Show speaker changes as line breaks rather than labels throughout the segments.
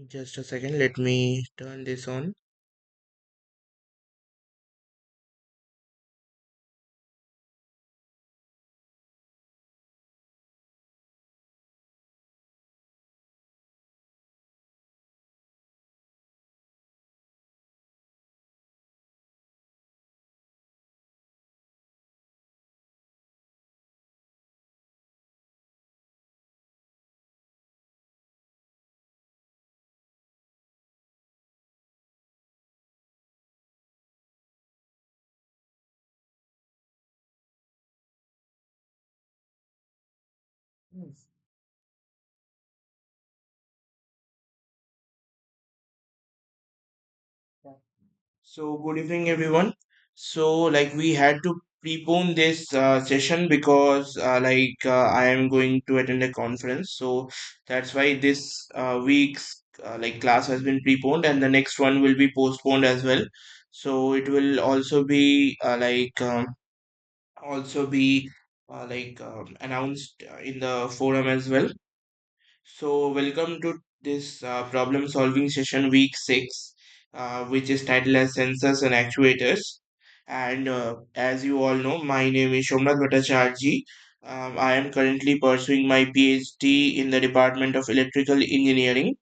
Just a second, let me turn this on. Yes. So, good evening, everyone. So, we had to prepone this session because, I am going to attend a conference. So, that's why this week's class has been preponed, and the next one will be postponed as well. So, it will also be announced in the forum as well. So, welcome to this problem solving session week 6, which is titled as Sensors and Actuators. And as you all know, my name is Shomnath Bhattacharjee. I am currently pursuing my PhD in the Department of Electrical Engineering,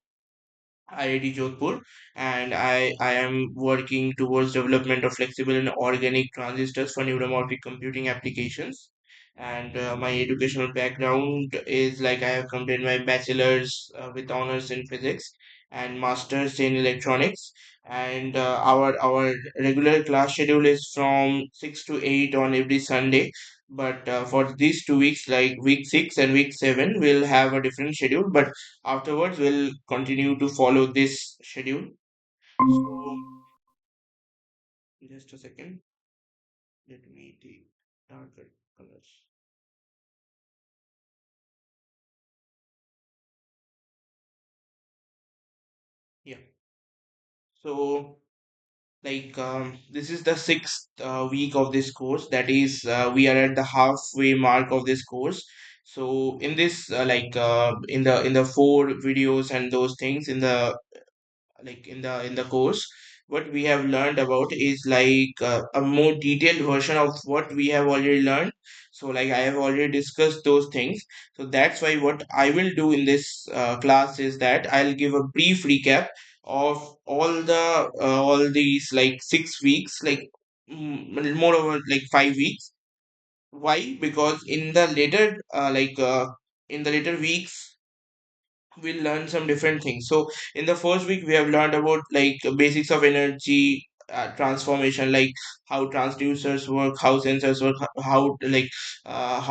IIT Jodhpur, and I am working towards development of flexible and organic transistors for neuromorphic computing applications. And my educational background is like I have completed my bachelor's with honors in physics and master's in electronics. And our regular class schedule is from 6 to 8 on every Sunday. But for these 2 weeks, like week 6 and week 7, we'll have a different schedule. But afterwards, we'll continue to follow this schedule. So, just a second. Let me take darker colors. Yeah. So, this is the sixth week of this course. That is, we are at the halfway mark of this course. So, in this, in the four videos and those things in the in the course, what we have learned about is a more detailed version of what we have already learned. So I have already discussed those things. So that's why what I will do in this class is that I'll give a brief recap of all these 6 weeks, moreover 5 weeks. Why? Because in the later weeks we'll learn some different things. So in the first week we have learned about basics of energy transformation, like how transducers work, how sensors work, how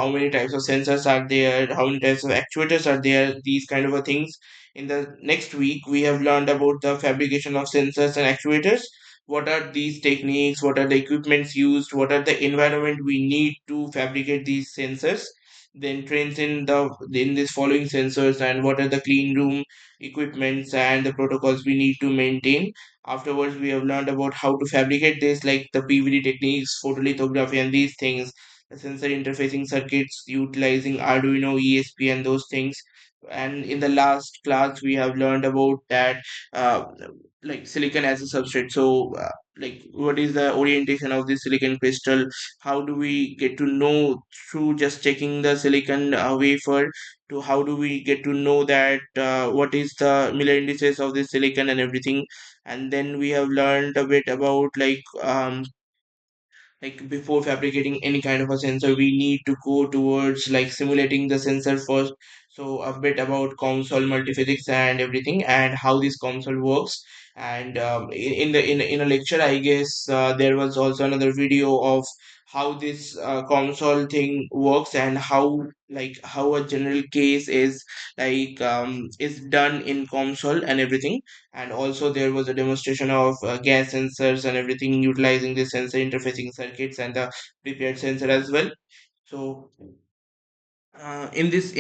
many types of sensors are there, how many types of actuators are there, these kind of a things. In the next week we have learned about the fabrication of sensors and actuators. What are these techniques, what are the equipments used, what are the environment we need to fabricate these sensors, then trains in this following sensors, and what are the clean room equipments and the protocols we need to maintain. Afterwards we have learned about how to fabricate this, like the PVD techniques, photolithography, and these things, the sensor interfacing circuits utilizing Arduino, ESP, and those things. And in the last class we have learned about that uh, silicon as a substrate. So what is the orientation of the silicon crystal, how do we get to know through just checking the silicon wafer, to how do we get to know that what is the Miller indices of the silicon and everything. And then we have learned a bit about before fabricating any kind of a sensor we need to go towards simulating the sensor first. So a bit about COMSOL multiphysics and everything, and how this COMSOL works. And in a lecture, I guess there was also another video of how this COMSOL thing works, and how a general case is done in COMSOL and everything. And also there was a demonstration of gas sensors and everything utilizing the sensor interfacing circuits and the prepared sensor as well. So in this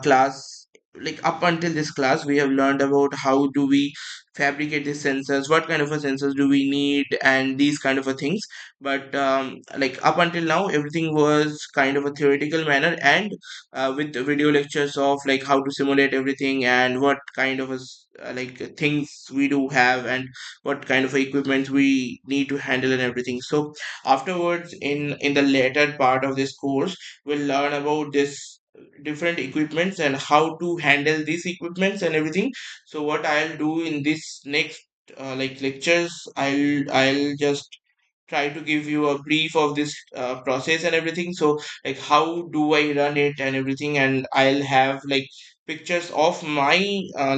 class, like up until this class we have learned about how do we fabricate these sensors, what kind of a sensors do we need, and these kind of a things. But like up until now everything was kind of a theoretical manner, and with the video lectures of like how to simulate everything and what kind of like things we do have and what kind of equipment we need to handle and everything. So afterwards in the later part of this course we'll learn about this different equipments and how to handle these equipments and everything. So what I'll do in this next like lectures, I'll just try to give you a brief of this process and everything. So like how do I run it and everything, and I'll have like pictures of my where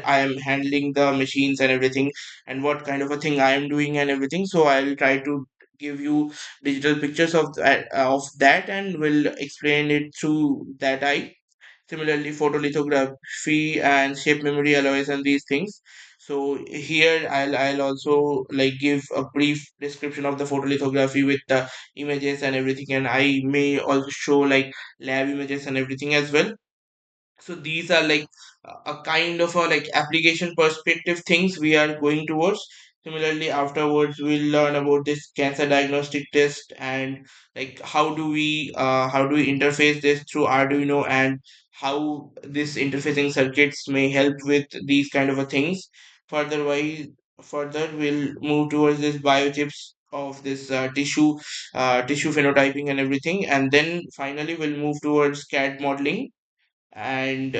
I am handling the machines and everything, and what kind of a thing I am doing and everything. So I'll try to give you digital pictures of that and will explain it through that eye. Similarly, photolithography and shape memory alloys and these things. So here I'll also like give a brief description of the photolithography with the images and everything, and I may also show like lab images and everything as well. So these are like a kind of a like application perspective things we are going towards. Similarly, afterwards we'll learn about this cancer diagnostic test and like how do we interface this through Arduino, and how this interfacing circuits may help with these kind of a things. Further we'll move towards this biochips of this tissue phenotyping and everything, and then finally we'll move towards CAD modeling and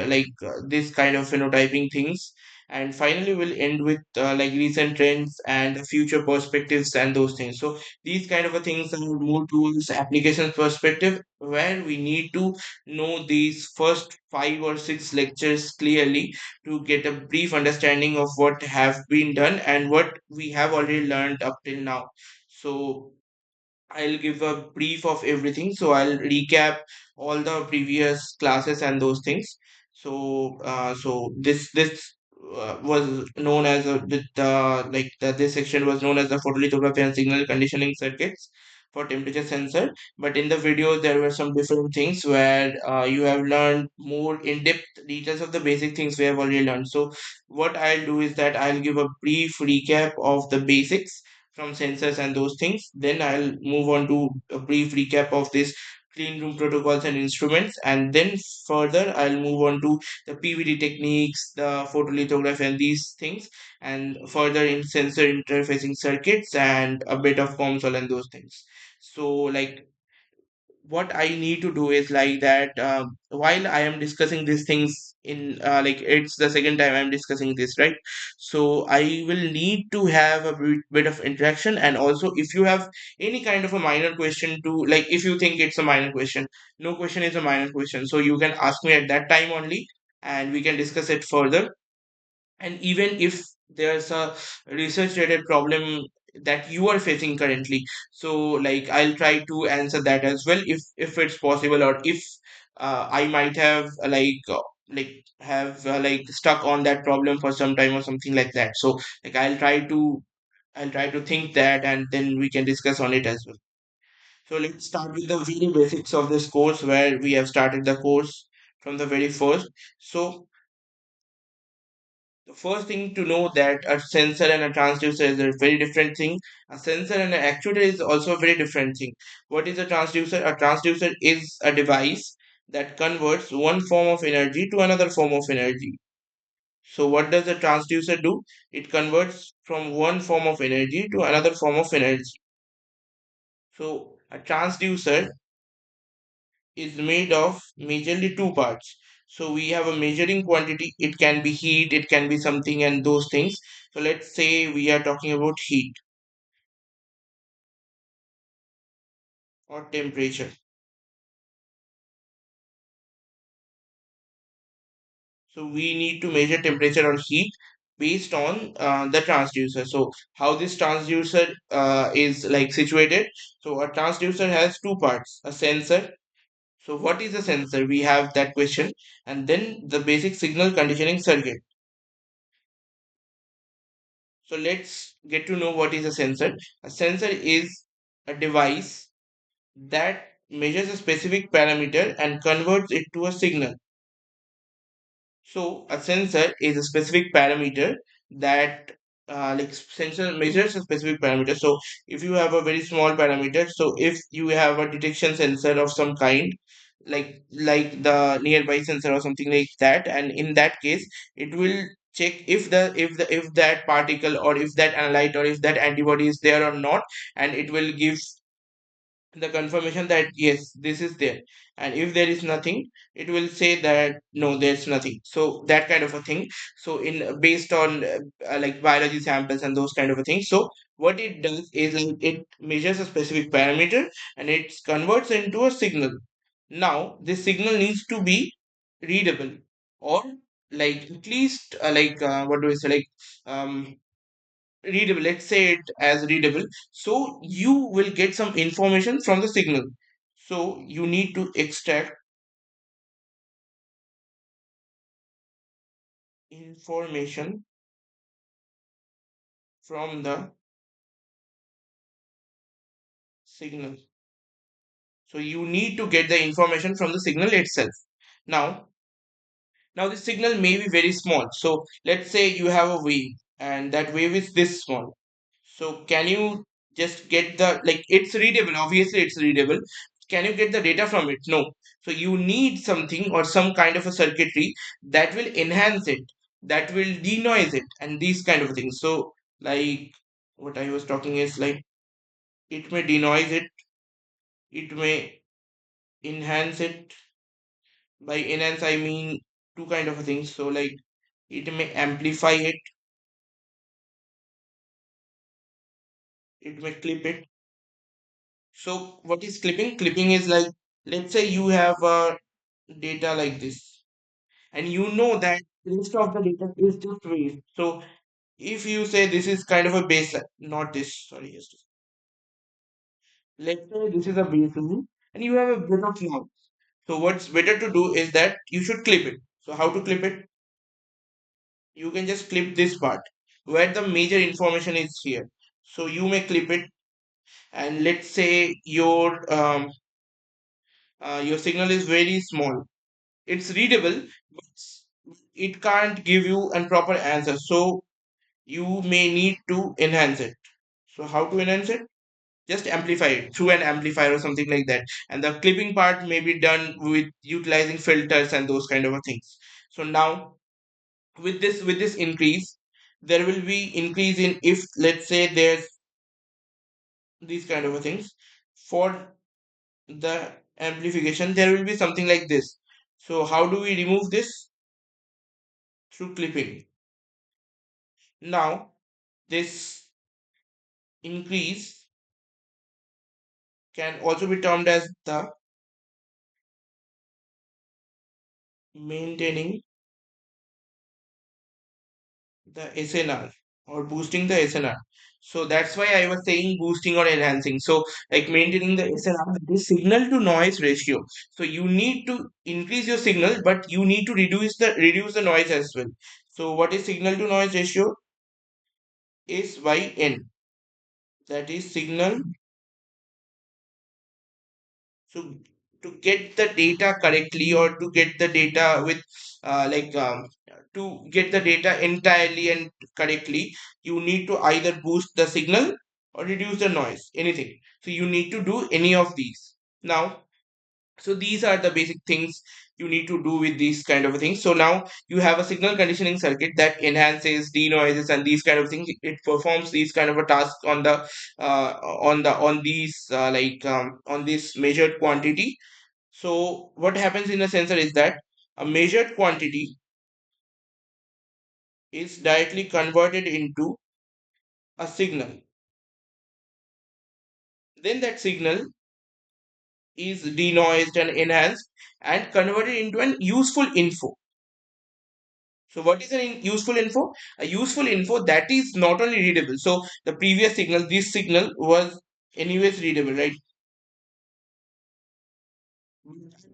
this kind of phenotyping things. And finally we'll end with like recent trends and future perspectives and those things. So these kind of a things are more towards applications perspective, where we need to know these first 5 or 6 lectures clearly to get a brief understanding of what have been done and what we have already learned up till now. So I'll give a brief of everything. So I'll recap all the previous classes and those things. So this was known as this section was known as the photolithography and signal conditioning circuits for temperature sensor. But in the video there were some different things where you have learned more in-depth details of the basic things we have already learned. So what I'll do is that I'll give a brief recap of the basics from sensors and those things. Then I'll move on to a brief recap of this clean room protocols and instruments, and then further I'll move on to the PVD techniques, the photolithography and these things, and further in sensor interfacing circuits and a bit of console and those things. So like what I need to do is like that while I am discussing these things in like it's the second time I'm discussing this, right? So I will need to have a bit of interaction, and also if you have any kind of a minor question to like if you think it's a minor question, no question is a minor question, so you can ask me at that time only and we can discuss it further. And even if there's a research related problem that you are facing currently, so like I'll try to answer that as well if it's possible, or if I might have like stuck on that problem for some time or something like that. So like I'll try to think that and then we can discuss on it as well. So let's start with the very basics of this course, where we have started the course from the very first. So the first thing to know that a sensor and a transducer is a very different thing. A sensor and an actuator is also a very different thing. What is a transducer? A transducer is a device that converts one form of energy to another form of energy. So what does a transducer do? It converts from one form of energy to another form of energy. So a transducer is made of majorly two parts. So we have a measuring quantity. It can be heat, it can be something, and those things. So let's say we are talking about heat or temperature. So we need to measure temperature or heat based on the transducer. So how this transducer is like situated. So a transducer has two parts, a sensor. So what is a sensor? We have that question. And then the basic signal conditioning circuit. So let's get to know what is a sensor. A sensor is a device that measures a specific parameter and converts it to a signal. So a sensor is a specific parameter that sensor measures a specific parameter. So if you have a very small parameter, so if you have a detection sensor of some kind, like the nearby sensor or something like that, and in that case, it will check if that particle or if that analyte or if that antibody is there or not, and it will give the confirmation that yes, this is there. And if there is nothing, it will say that no, there's nothing. So that kind of a thing. So in based on like biology samples and those kind of a thing. So what it does is like it measures a specific parameter and it converts into a signal. Now this signal needs to be readable, or like at least what do I say, um readable, let's say it as readable. So you will get some information from the signal. So you need to extract information from the signal. So you need to get the information from the signal itself. now now the signal may be very small. So let's say you have a wave and that wave is this small. So can you just get the, like, it's readable, obviously it's readable. Can you get the data from it? No. So you need something or some kind of a circuitry that will enhance it, that will denoise it, and these kind of things. So like what I was talking is like it may denoise it, it may enhance it. By enhance I mean two kind of things. So like it may amplify it, it may clip it. So what is clipping? Clipping is like, let's say you have a data like this, and you know that rest of the data is just waste. So if you say this is kind of a baseline, not this, sorry, yes, let's say this is a baseline, and you have a bit of noise. So what's better to do is that you should clip it. So how to clip it? You can just clip this part where the major information is here. So you may clip it, and let's say your signal is very small. It's readable, but it can't give you a proper answer. So you may need to enhance it. So how to enhance it? Just amplify it through an amplifier or something like that. And the clipping part may be done with utilizing filters and those kind of things. So now with this increase, there will be increase in, if let's say there's these kind of things. For the amplification, there will be something like this. So how do we remove this? Through clipping. Now this increase can also be termed as the maintaining the SNR, or boosting the SNR. So that's why I was saying boosting or enhancing. So like maintaining the SNR, this signal to noise ratio. So you need to increase your signal, but you need to reduce the noise as well. So what is signal to noise ratio? Is by N. That is signal. So to get the data correctly, or to get the data with to get the data entirely and correctly, you need to either boost the signal or reduce the noise, anything. So you need to do any of these. Now, so these are the basic things you need to do with these kind of things. So now you have a signal conditioning circuit that enhances, denoises, and these kind of things. It performs these kind of a task on the on these on this measured quantity. So what happens in a sensor is that a measured quantity is directly converted into a signal. Then that signal is denoised and enhanced and converted into an useful info. So what is an useful info? A useful info that is not only readable. So the previous signal, this signal was anyways readable, right?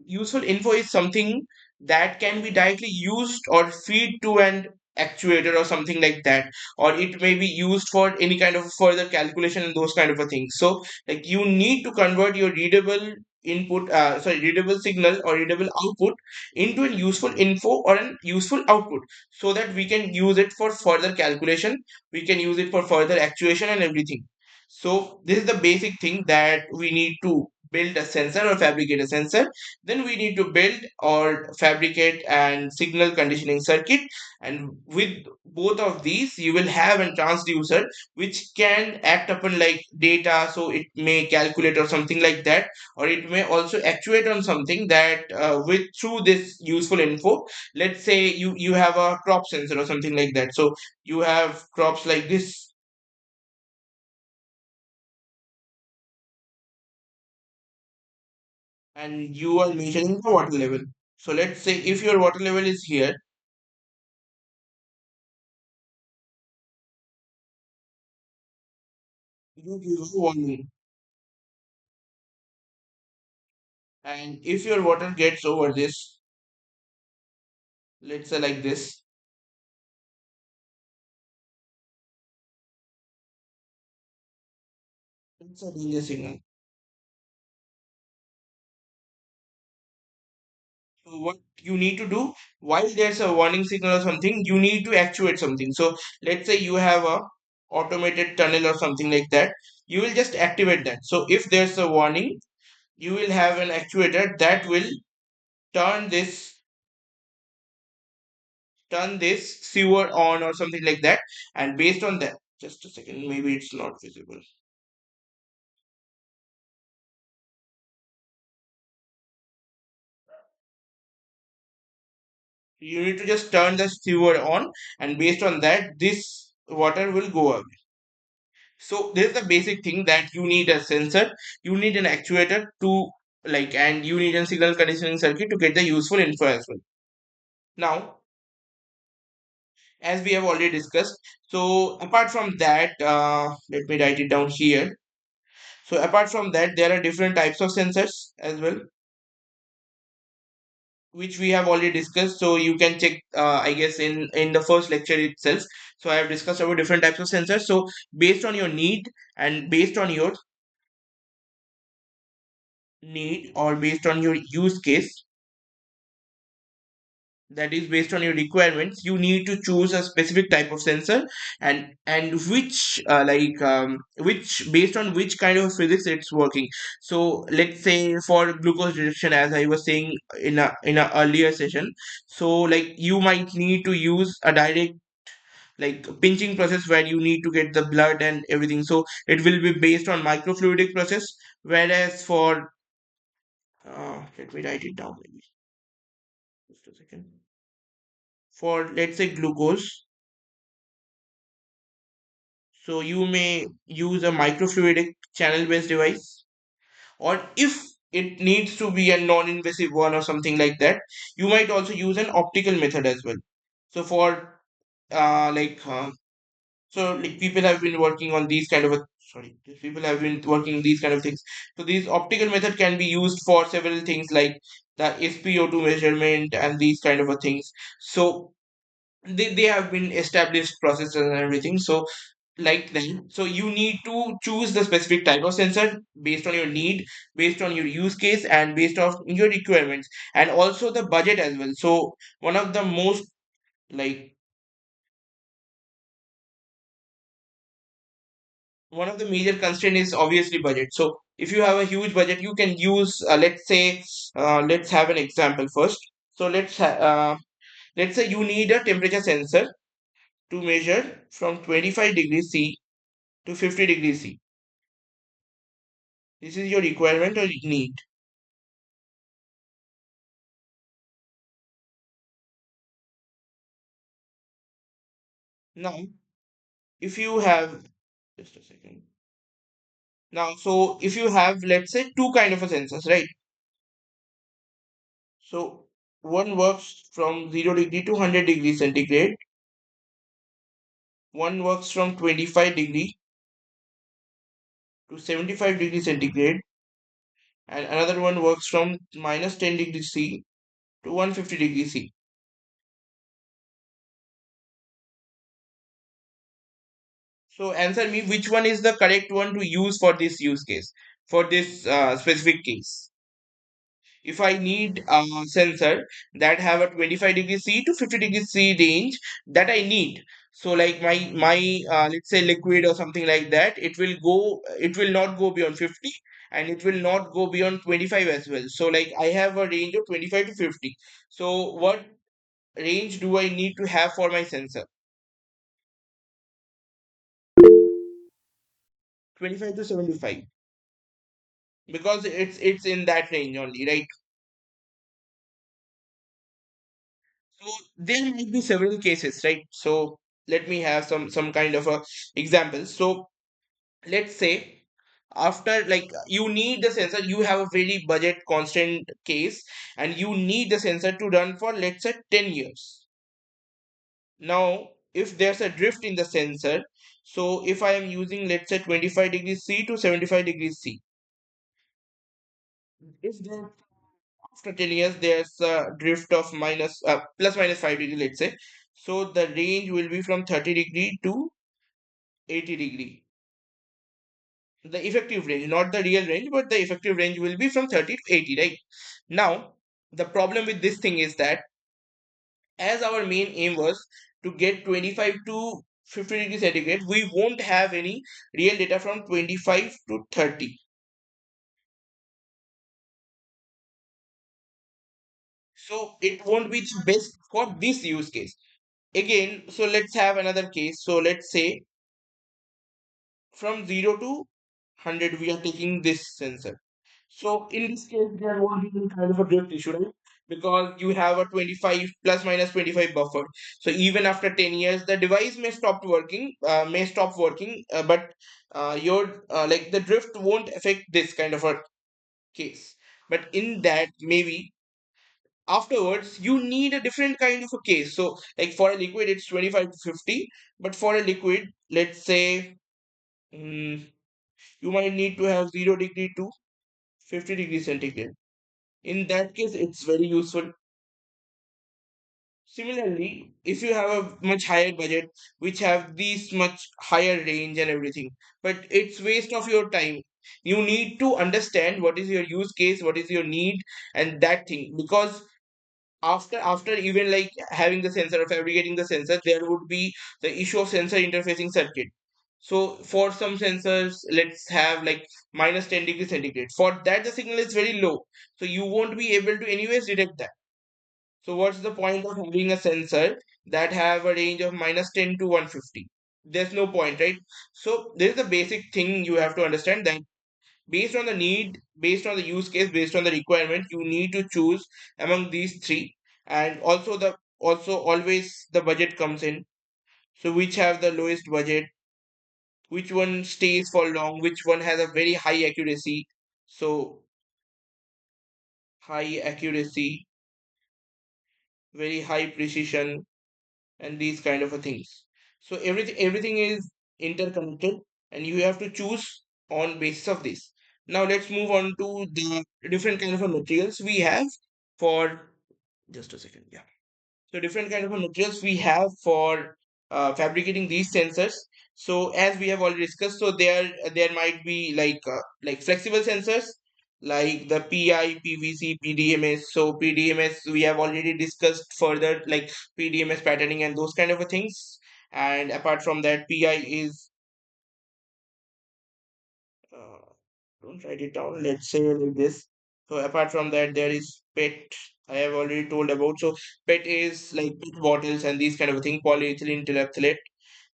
Useful info is something that can be directly used or feed to an actuator or something like that, or it may be used for any kind of further calculation and those kind of a things. So like you need to convert your readable readable signal or readable output into a useful info or an useful output, so that we can use it for further calculation, we can use it for further actuation and everything. So this is the basic thing, that we need to build a sensor or fabricate a sensor. Then we need to build or fabricate and signal conditioning circuit, and with both of these you will have a transducer which can act upon like data, so it may calculate or something like that, or it may also actuate on something that with through this useful info. Let's say you have a crop sensor or something like that, so you have crops like this, and you are measuring the water level. So let's say if your water level is here, you give a warning, and if your water gets over this, let's say like this, it's a danger signal. So what you need to do, while there's a warning signal or something, you need to actuate something. So let's say you have a automated tunnel or something like that, you will just activate that. So if there's a warning, you will have an actuator that will turn this turn this sewer on or something like that. And based on that, just a second, maybe it's not visible. You need to just turn the sewer on, and based on that, this water will go away. So this is the basic thing, that you need a sensor, you need an actuator to and you need a signal conditioning circuit to get the useful info as well. Now, as we have already discussed, so apart from that, let me write it down here. So apart from that, there are different types of sensors as well, which we have already discussed. So you can check, I guess, in the first lecture itself. So I have discussed about different types of sensors. So based on your need or based on your use case, that is based on your requirements, you need to choose a specific type of sensor, and which based on which kind of physics it's working. So let's say for glucose detection, as I was saying in a earlier session, so like you might need to use a direct pinching process where you need to get the blood and everything, so it will be based on microfluidic process. Whereas for let me write it down, maybe just a second. For let's say glucose, so you may use a microfluidic channel based device, or if it needs to be a non-invasive one or something like that, you might also use an optical method as well. So for like so like people have been working on these kind of people have been working these kind of things. So these optical method can be used for several things, like the SpO2 measurement and these kind of a things. So they have been established processes and everything. So like them, so you need to choose the specific type of sensor based on your need, based on your use case, and based on your requirements, and also the budget as well. So one of the most like one of the major constraint is obviously budget. So if you have a huge budget, you can use let's say let's have an example first. So let's say you need a temperature sensor to measure from 25 degrees C to 50 degrees C. This is your requirement or need. Now, if you have just a second. Now, so if you have, let's say, two kind of a sensors, right? So one works from 0 degree to 100 degree centigrade, one works from 25 degree to 75 degree centigrade, and another one works from minus 10 degree C to 150 degree C. So answer me, which one is the correct one to use for this use case, for this specific case? If I need a sensor that have a 25 degrees C to 50 degrees C range that I need. So like my let's say liquid or something like that, it will not go beyond 50 and it will not go beyond 25 as well. So like I have a range of 25 to 50. So what range do I need to have for my sensor? 25 to 75, because it's in that range only, right? So there might be several cases, right? So let me have some kind of a example. So let's say after, like, you need the sensor, you have a very budget constant case, and you need the sensor to run for, let's say, 10 years. Now if there's a drift in the sensor, so if I am using, let's say, 25 degrees C to 75 degrees C, if there after 10 years there's a drift of plus minus 5 degree, let's say, so the range will be from 30 degree to 80 degree. The effective range, not the real range, but the effective range will be from 30 to 80, right? Now the problem with this thing is that, as our main aim was to get 25 to 50 degrees centigrade, we won't have any real data from 25 to 30. So it won't be the best for this use case. Again, so let's have another case. So let's say from 0 to 100 we are taking this sensor. So in this case there won't be any kind of a drift issue, right? Because you have a 25 plus minus 25 buffer. So even after 10 years the device may stop working, but your like the drift won't affect this kind of a case. But in that, maybe afterwards you need a different kind of a case. So like for a liquid it's 25 to 50, but for a liquid, let's say, mm, you might need to have 0 degree to 50 degrees centigrade. In that case, it's very useful. Similarly, if you have a much higher budget, which have these much higher range and everything, but it's waste of your time. You need to understand what is your use case, what is your need, and that thing. Because after even like having the sensor or fabricating the sensor, there would be the issue of sensor interfacing circuit. So for some sensors, let's have like minus 10 degrees centigrade. For that, the signal is very low. So you won't be able to anyways detect that. So what's the point of having a sensor that have a range of minus 10 to 150? There's no point, right? So this is the basic thing you have to understand, that based on the need, based on the use case, based on the requirement, you need to choose among these three. And also always the budget comes in. So which have the lowest budget, which one stays for long, which one has a very high accuracy. So high accuracy, very high precision, and these kind of a things. So everything is interconnected, and you have to choose on basis of this. Now let's move on to the different kind of a materials we have for, just a second, yeah. So different kind of materials we have for fabricating these sensors. So as we have already discussed, so there might be like flexible sensors like the PI, PVC, PDMS. So PDMS we have already discussed further, like PDMS patterning and those kind of a things. And apart from that, PI is uh, don't write it down. Let's say like this. So apart from that, there is PET. I have already told about. So PET is like PET bottles and these kind of thing, polyethylene terephthalate.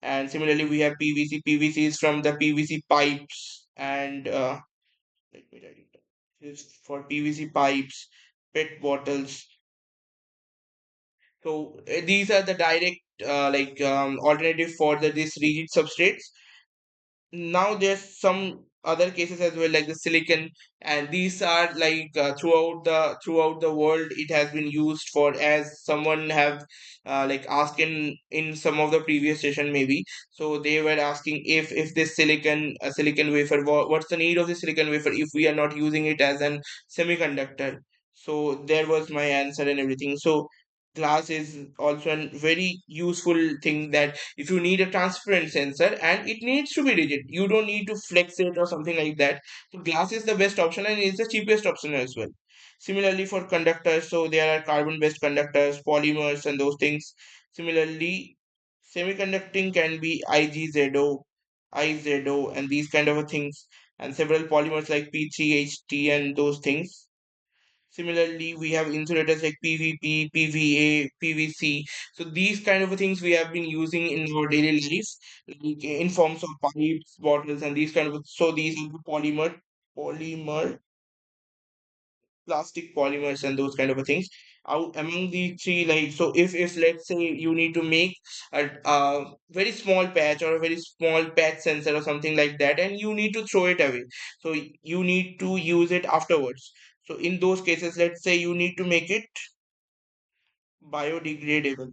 And similarly, we have PVC. PVC is from the PVC pipes. And let me write it down. This is for PVC pipes, PET bottles. So these are the direct alternative for this rigid substrates. Now there's some other cases as well, like the silicon, and these are like throughout the world it has been used for, as someone have like asked in some of the previous session maybe. So they were asking if this silicon wafer, what's the need of the silicon wafer if we are not using it as an semiconductor. So there was my answer and everything. So glass is also a very useful thing, that if you need a transparent sensor and it needs to be rigid, you don't need to flex it or something like that. So glass is the best option and is the cheapest option as well. Similarly, for conductors, so there are carbon-based conductors, polymers, and those things. Similarly, semiconducting can be IGZO, IZO, and these kind of things, and several polymers like P3HT and those things. Similarly, we have insulators like PVP, PVA, PVC. So these kind of things we have been using in our daily life, like in forms of pipes, bottles, and these kind of. So these are the polymer, plastic polymers, and those kind of things. Out among the three, like so, if let's say you need to make a very small patch or a very small patch sensor or something like that, and you need to throw it away. So you need to use it afterwards. So in those cases, let's say you need to make it biodegradable.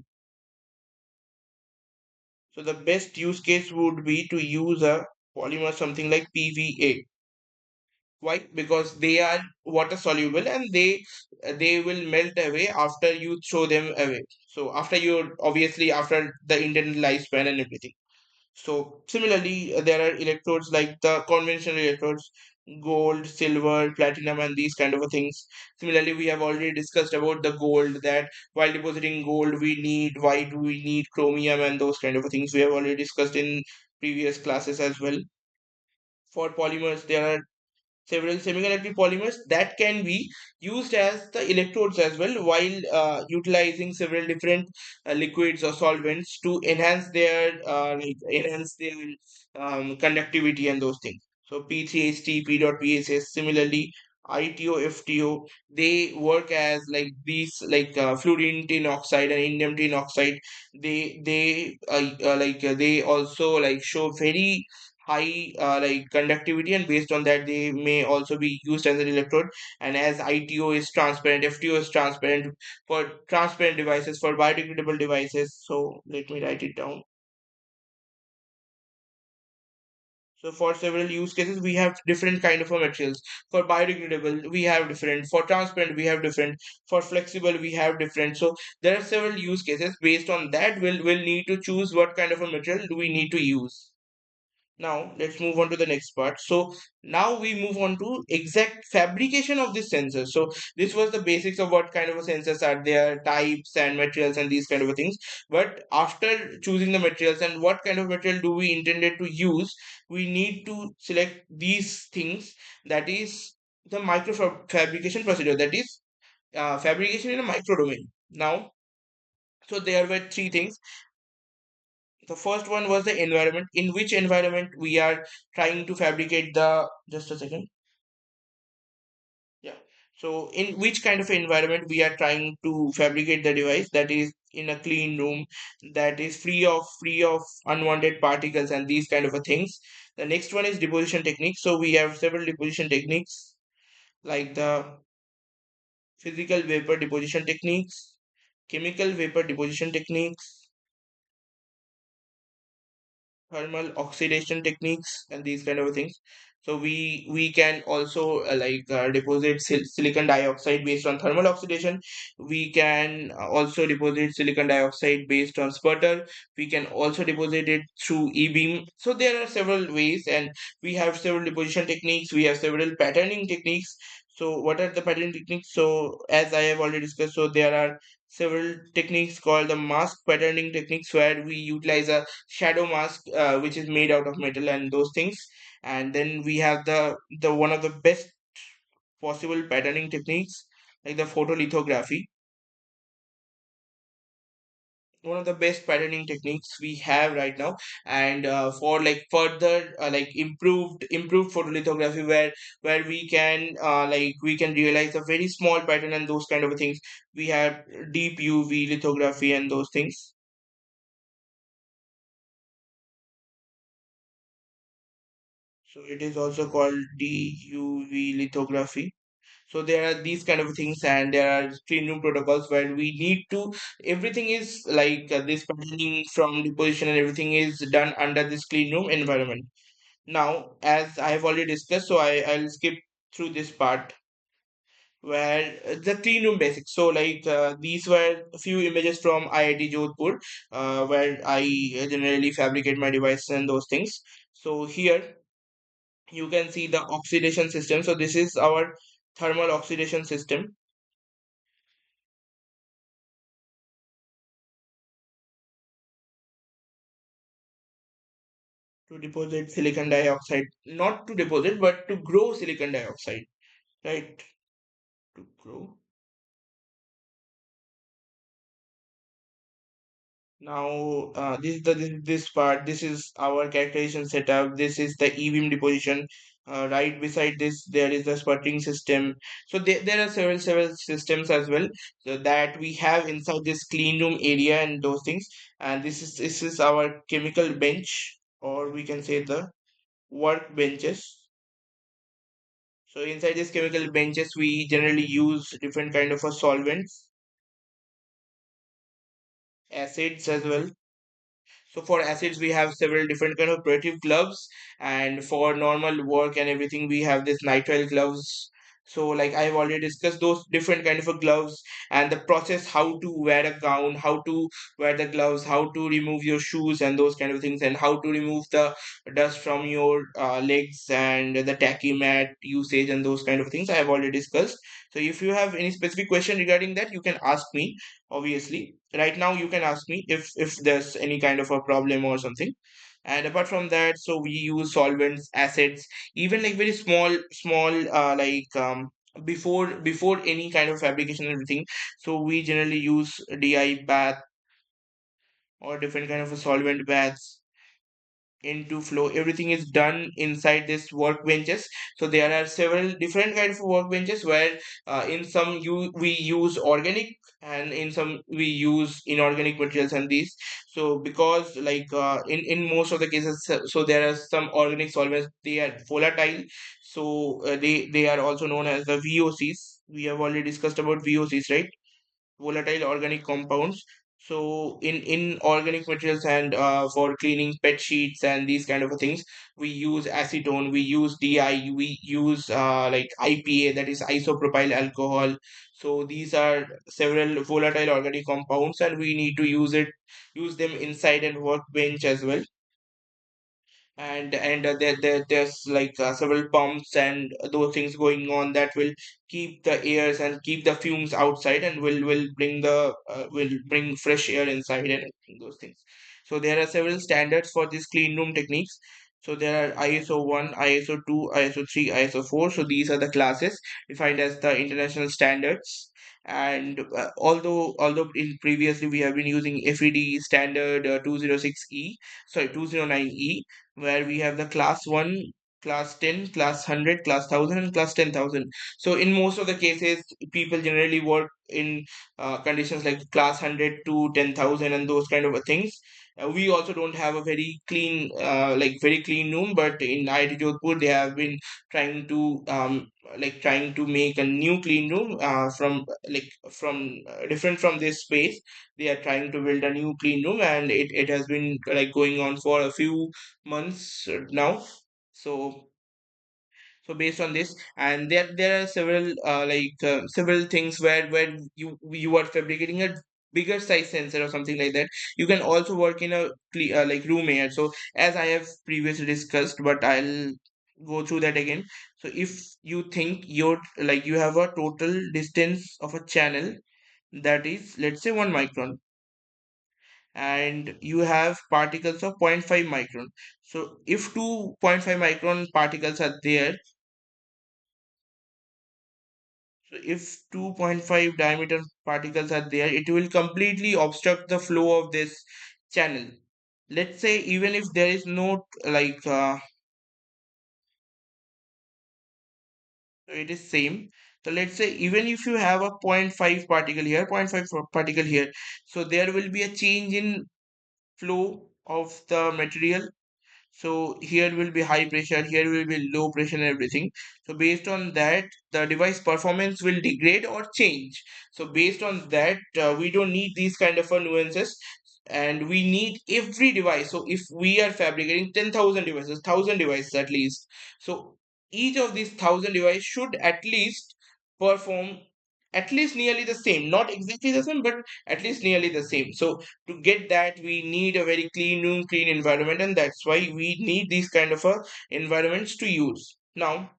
So the best use case would be to use a polymer something like PVA. Why? Because they are water soluble and they will melt away after you throw them away. So after you obviously after the intended lifespan and everything. So similarly, there are electrodes like the conventional electrodes, gold, silver, platinum, and these kind of things. Similarly, we have already discussed about the gold that while depositing gold, we need why do we need chromium and those kind of things. We have already discussed in previous classes as well. For polymers, there are several semiconductor polymers that can be used as the electrodes as well while utilizing several different liquids or solvents to enhance their conductivity and those things. So P3HT, P.PSS, similarly ITO, FTO, they work as like these like fluorine tin oxide and indium tin oxide. They also like show very high like conductivity, and based on that they may also be used as an electrode. And as ITO is transparent, FTO is transparent for transparent devices, for biodegradable devices. So let me write it down. So for several use cases we have different kind of materials. For biodegradable we have different, for transparent we have different, for flexible we have different. So there are several use cases. Based on that we'll need to choose what kind of a material do we need to use. Now let's move on to the next part. So now we move on to exact fabrication of this sensor. So this was the basics of what kind of a sensors are there, types and materials and these kind of things. But after choosing the materials and what kind of material do we intended to use, we need to select these things. That is the micro fabrication procedure. That is fabrication in a micro domain. Now, so there were three things. The first one was the environment. In which environment we are trying to fabricate the, just a second. Yeah. So in which kind of environment we are trying to fabricate the device, that is in a clean room, that is free of unwanted particles and these kind of a things. The next one is deposition techniques. So we have several deposition techniques like the physical vapor deposition techniques, chemical vapor deposition techniques, thermal oxidation techniques, and these kind of things. So we can also deposit silicon dioxide based on thermal oxidation. We can also deposit silicon dioxide based on sputter. We can also deposit it through e-beam. So there are several ways, and we have several deposition techniques. We have several patterning techniques. So what are the patterning techniques? So as I have already discussed, so there are several techniques called the mask patterning techniques, where we utilize a shadow mask which is made out of metal and those things. And then we have the one of the best possible patterning techniques like the photolithography. One of the best patterning techniques we have right now. And for like further improved photolithography, where we can realize a very small pattern and those kind of things, we have deep UV lithography and those things. So it is also called DUV lithography. So there are these kind of things, and there are clean room protocols where we need to, everything is this patterning from deposition and everything is done under this clean room environment. Now, as I have already discussed, so I'll skip through this part where the clean room basics. So these were a few images from IIT Jodhpur, where I generally fabricate my devices and those things. So here you can see the oxidation system. So this is our thermal oxidation system. To deposit silicon dioxide, not to deposit, but to grow silicon dioxide, right? To grow. Now, this part. This is our characterization setup. This is the e-beam deposition. Right beside this, there is the sputtering system. So there are several systems as well, so that we have inside this clean room area and those things. And this is our chemical bench, or we can say the work benches. So inside these chemical benches, we generally use different kind of a solvents, acids as well. So for acids, we have several different kind of protective gloves, and for normal work and everything, we have this nitrile gloves. So like I've already discussed those different kind of a gloves, and the process how to wear a gown, how to wear the gloves, how to remove your shoes and those kind of things, and how to remove the dust from your legs, and the tacky mat usage and those kind of things I have already discussed. So if you have any specific question regarding that, you can ask me. Obviously, right now you can ask me if there's any kind of a problem or something. And apart from that, so we use solvents, acids, even like very small before any kind of fabrication and everything. So we generally use di bath or different kind of a solvent baths into flow. Everything is done inside this workbenches. So there are several different kinds of workbenches where in some we use organic, and in some we use inorganic materials and these. So because in most of the cases, so there are some organic solvents, they are volatile. So they are also known as the VOCs. We have already discussed about VOCs, right? Volatile organic compounds. So in organic materials, and for cleaning pet sheets and these kind of things, we use acetone, we use di, we use like IPA, that is isopropyl alcohol. So these are several volatile organic compounds, and we need to use them inside and workbench as well. And there's like several pumps and those things going on that will keep the airs and keep the fumes outside, and will bring fresh air inside and those things. So there are several standards for these clean room techniques. So there are ISO 1, ISO 2, ISO 3, ISO 4. So these are the classes defined as the international standards. And although in previously we have been using FED standard 206E, sorry, 209E, where we have the class 1, class 10, class 100, class 1000, and class 10,000. So in most of the cases, people generally work in conditions like class 100 to 10,000 and those kind of things. We also don't have a very clean room, but in IIT Jodhpur, they have been trying to trying to make a new clean room from different from this space. They are trying to build a new clean room, and it has been like going on for a few months now. So based on this, and there are several things where you are fabricating a bigger size sensor or something like that. You can also work in a room air. So as I have previously discussed, but I'll go through that again. So if you think you have a total distance of a channel that is, let's say, 1 micron, and you have particles of zero point 0.5 micron. So if 2.5 micron particles are there, so if 2.5 diameter particles are there, it will completely obstruct the flow of this channel. Let's say even if there is no it is same. So let's say even if you have a zero point 0.5 particle here, zero point 0.5 particle here, so there will be a change in flow of the material. So here will be high pressure, here will be low pressure and everything. So based on that, the device performance will degrade or change. So based on that, we don't need these kind of nuances, and we need every device. So if we are fabricating 10,000 devices, 1,000 devices at least, so each of these 1,000 devices should at least perform at least nearly the same, not exactly the same, but at least nearly the same. So to get that, we need a very clean room, clean environment, and that's why we need these kind of environments to use. Now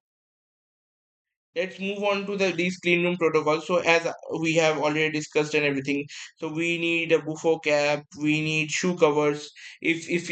let's move on to these clean room protocols. So as we have already discussed and everything, so we need a buffer cap, we need shoe covers. If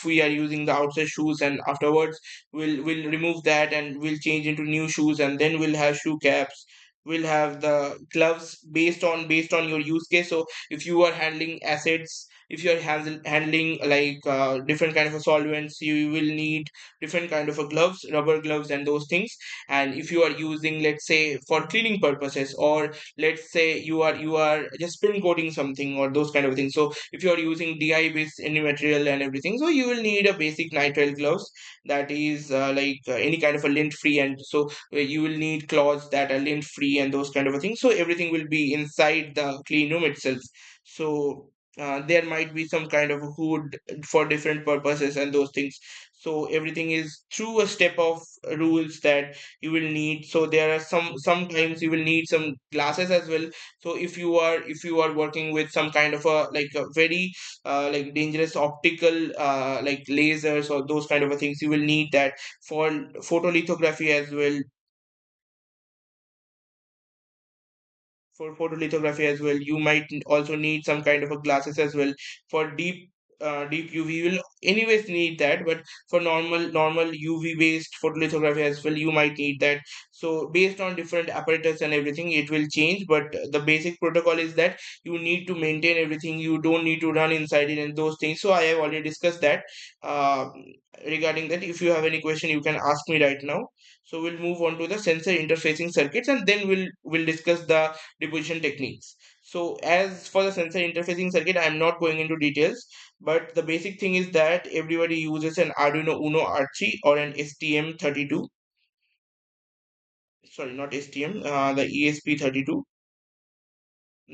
we are using the outside shoes, and afterwards we'll remove that and we'll change into new shoes, and then we'll have shoe caps. We'll have the gloves based on your use case. So if you are handling acids, if you're handling like different kind of a solvents, you will need different kind of a gloves, rubber gloves and those things. And if you are using, let's say, for cleaning purposes, or let's say you are just spin coating something or those kind of things, so if you are using DI based any material and everything, so you will need a basic nitrile gloves, that is any kind of a lint free. And so you will need cloths that are lint free and those kind of a thing. So everything will be inside the clean room itself. So there might be some kind of a hood for different purposes and those things. So everything is through a step of rules that you will need. So there are sometimes you will need some glasses as well. So if you are working with some kind of a very dangerous optical lasers or those kind of a things, you will need that. For photolithography as well, you might also need some kind of a glasses as well. For deep UV, you will anyways need that, but for normal UV based photolithography as well, you might need that. So based on different apparatus and everything, it will change, but the basic protocol is that you need to maintain everything. You don't need to run inside it and those things. So I have already discussed that. uh, Regarding that, if you have any question, you can ask me right now. So we'll move on to the sensor interfacing circuits, and then we'll discuss the deposition techniques. So as for the sensor interfacing circuit, I'm not going into details, but the basic thing is that everybody uses an Arduino Uno R3 or an STM32. Sorry, not STM, the ESP32.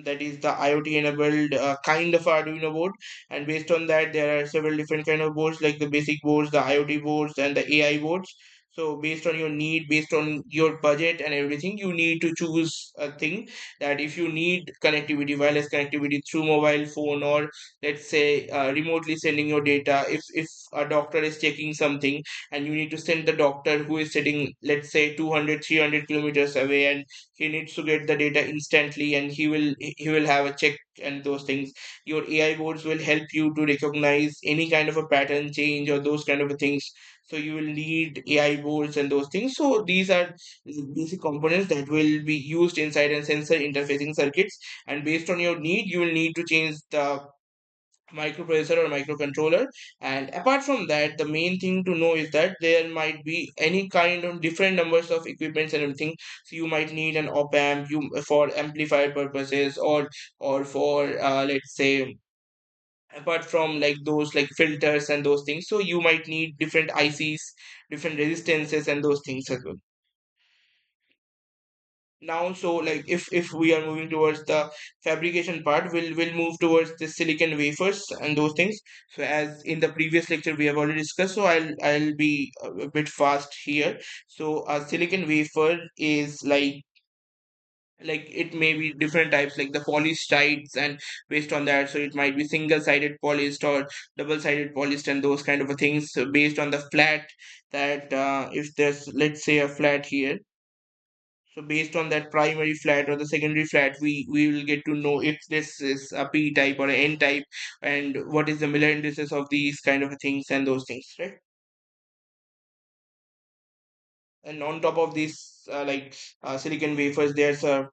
That is the IoT enabled kind of Arduino board. And based on that, there are several different kind of boards, like the basic boards, the IoT boards, and the AI boards. So based on your need, based on your budget and everything, you need to choose a thing. That if you need connectivity, wireless connectivity through mobile phone, or let's say remotely sending your data, if a doctor is checking something and you need to send the doctor who is sitting, let's say, 200 300 kilometers away, and he needs to get the data instantly, and he will have a check and those things. Your AI boards will help you to recognize any kind of a pattern change or those kind of a things. So you will need AI boards and those things. So these are basic components that will be used inside a sensor interfacing circuits. And based on your need, you will need to change the microprocessor or microcontroller. And apart from that, the main thing to know is that there might be any kind of different numbers of equipments and everything. So you might need an op amp you for amplifier purposes, or for let's say, apart from like those like filters and those things, so you might need different ICs, different resistances and those things as well. Now, so like if we are moving towards the fabrication part, we'll move towards the silicon wafers and those things. So as in the previous lecture we have already discussed, so I'll be a bit fast here. So a silicon wafer is like it may be different types, like the polished sides, and based on that, so it might be single sided polished or double sided polished and those kind of a things. So based on the flat, that if there's, let's say, a flat here, so based on that primary flat or the secondary flat, we will get to know if this is a P type or an N type, and what is the Miller indices of these kind of things and those things, right? And on top of these, silicon wafers, there's a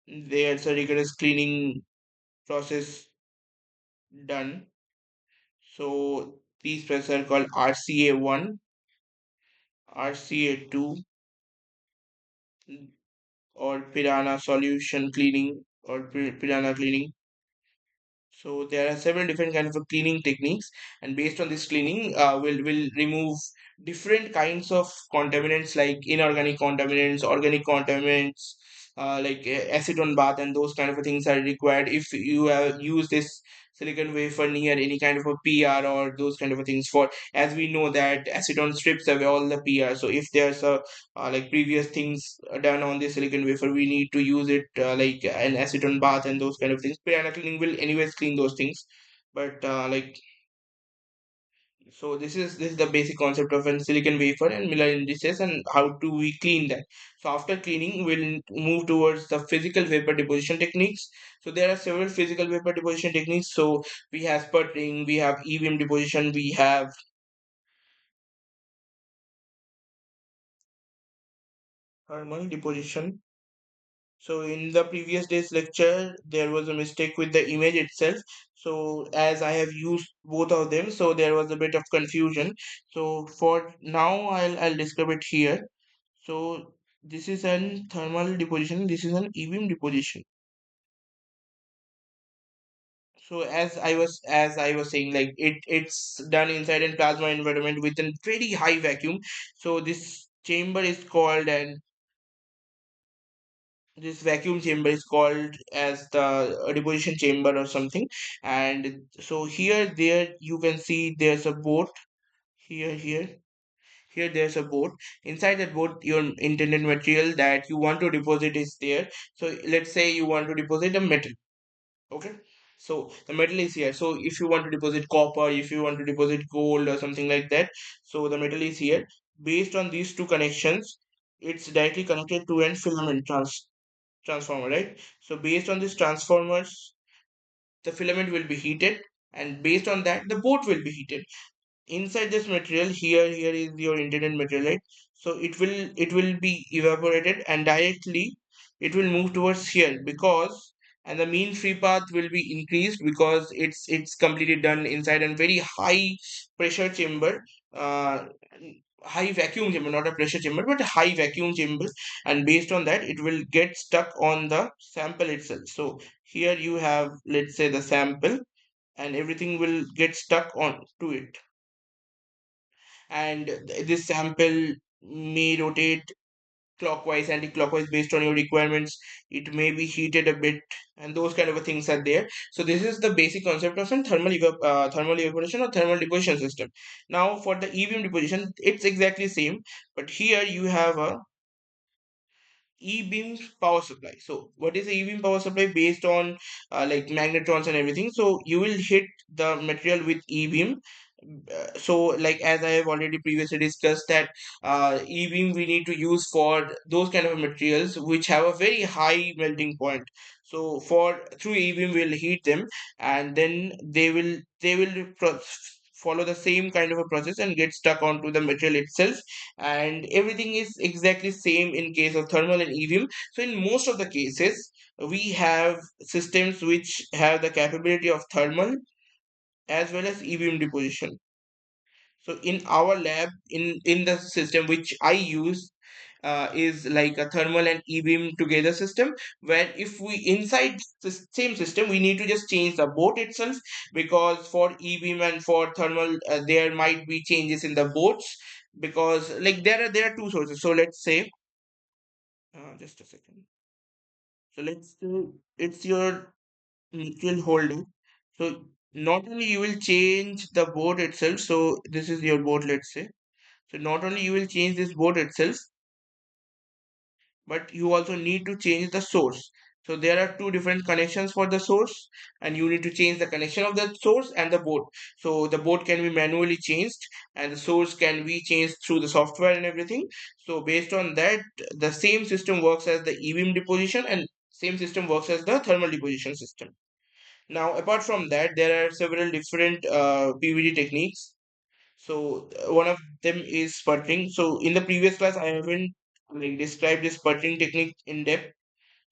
rigorous cleaning process done. So these processes are called RCA1, RCA2, or Piranha solution cleaning, or Piranha cleaning. So there are several different kinds of cleaning techniques, and based on this cleaning, we'll remove different kinds of contaminants, like inorganic contaminants, organic contaminants, acetone bath, and those kind of things are required if you use this silicon wafer near any kind of a PR or those kind of things. For as we know that acetone strips away all the PR. So if there's a previous things done on the silicon wafer, we need to use it like an acetone bath and those kind of things. Piranha cleaning will anyways clean those things, but So this is the basic concept of a silicon wafer and Miller indices and how do we clean that. So after cleaning, we'll move towards the physical vapor deposition techniques. So there are several physical vapor deposition techniques. So we have sputtering, we have e-beam deposition, we have thermal deposition. So in the previous day's lecture, there was a mistake with the image itself. So as I have used both of them, so there was a bit of confusion. So for now, I'll describe it here. So this is an thermal deposition. This is an e-beam deposition. So as I was saying, like it's done inside a plasma environment with a very high vacuum. So this chamber is called an this vacuum chamber is called as the deposition chamber or something. And so here there you can see there's a boat here there's a boat. Inside that boat, your intended material that you want to deposit is there. So let's say you want to deposit a metal. Okay, so the metal is here. So if you want to deposit copper, if you want to deposit gold or something like that, so the metal is here. Based on these two connections, it's directly connected to an filament transformer, right? So based on these transformers, the filament will be heated, and based on that, the boat will be heated. Inside this material, here is your intended material, right? So it will be evaporated, and directly it will move towards here, because and the mean free path will be increased because it's completely done inside a very high pressure chamber, uh, high vacuum chamber, not a pressure chamber but a high vacuum chamber. And based on that, it will get stuck on the sample itself. So here you have, let's say, the sample, and everything will get stuck on to it. And this sample may rotate clockwise, anti-clockwise, based on your requirements. It may be heated a bit, and those kind of things are there. So this is the basic concept of some thermal evaporation or thermal deposition system. Now for the e-beam deposition, it's exactly same, but here you have a e-beam power supply. So what is the e-beam power supply? Based on like magnetrons and everything, so you will hit the material with e-beam. So like as I have already previously discussed that e-beam we need to use for those kind of materials which have a very high melting point. So for through e-beam we'll heat them, and then they will follow the same kind of a process and get stuck onto the material itself. And everything is exactly same in case of thermal and e-beam. So in most of the cases, we have systems which have the capability of thermal as well as e-beam deposition. So in our lab, in the system which I use, is like a thermal and e-beam together system, where if we inside the same system we need to just change the boat itself, because for e-beam and for thermal there might be changes in the boats, because like there are two sources. So let's say just a second. So let's say it's your mutual holding. So not only you will change the boat itself. So this is your boat, let's say. So not only you will change this board itself, but you also need to change the source. So there are two different connections for the source, and you need to change the connection of the source and the board. So the board can be manually changed, and the source can be changed through the software and everything. So based on that, the same system works as the e-beam deposition, and same system works as the thermal deposition system. Now, apart from that, there are several different PVD techniques. So one of them is sputtering. So in the previous class, I haven't like described this sputtering technique in depth.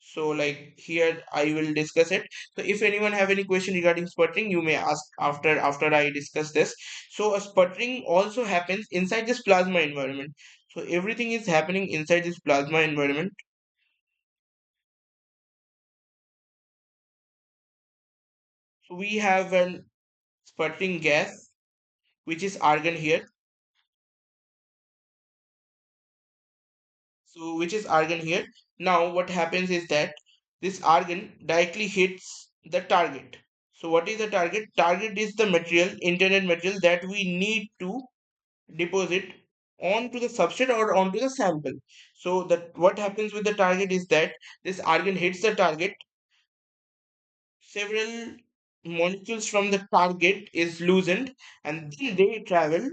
So like here, I will discuss it. So if anyone have any question regarding sputtering, you may ask after I discuss this. So a sputtering also happens inside this plasma environment. So everything is happening inside this plasma environment. So we have an sputtering gas, which is argon here. So which is argon here. Now what happens is that this argon directly hits the target. So what is the target? Target is the material, intended material that we need to deposit onto the substrate or onto the sample. So that what happens with the target is that this argon hits the target. Several molecules from the target is loosened, and then they travel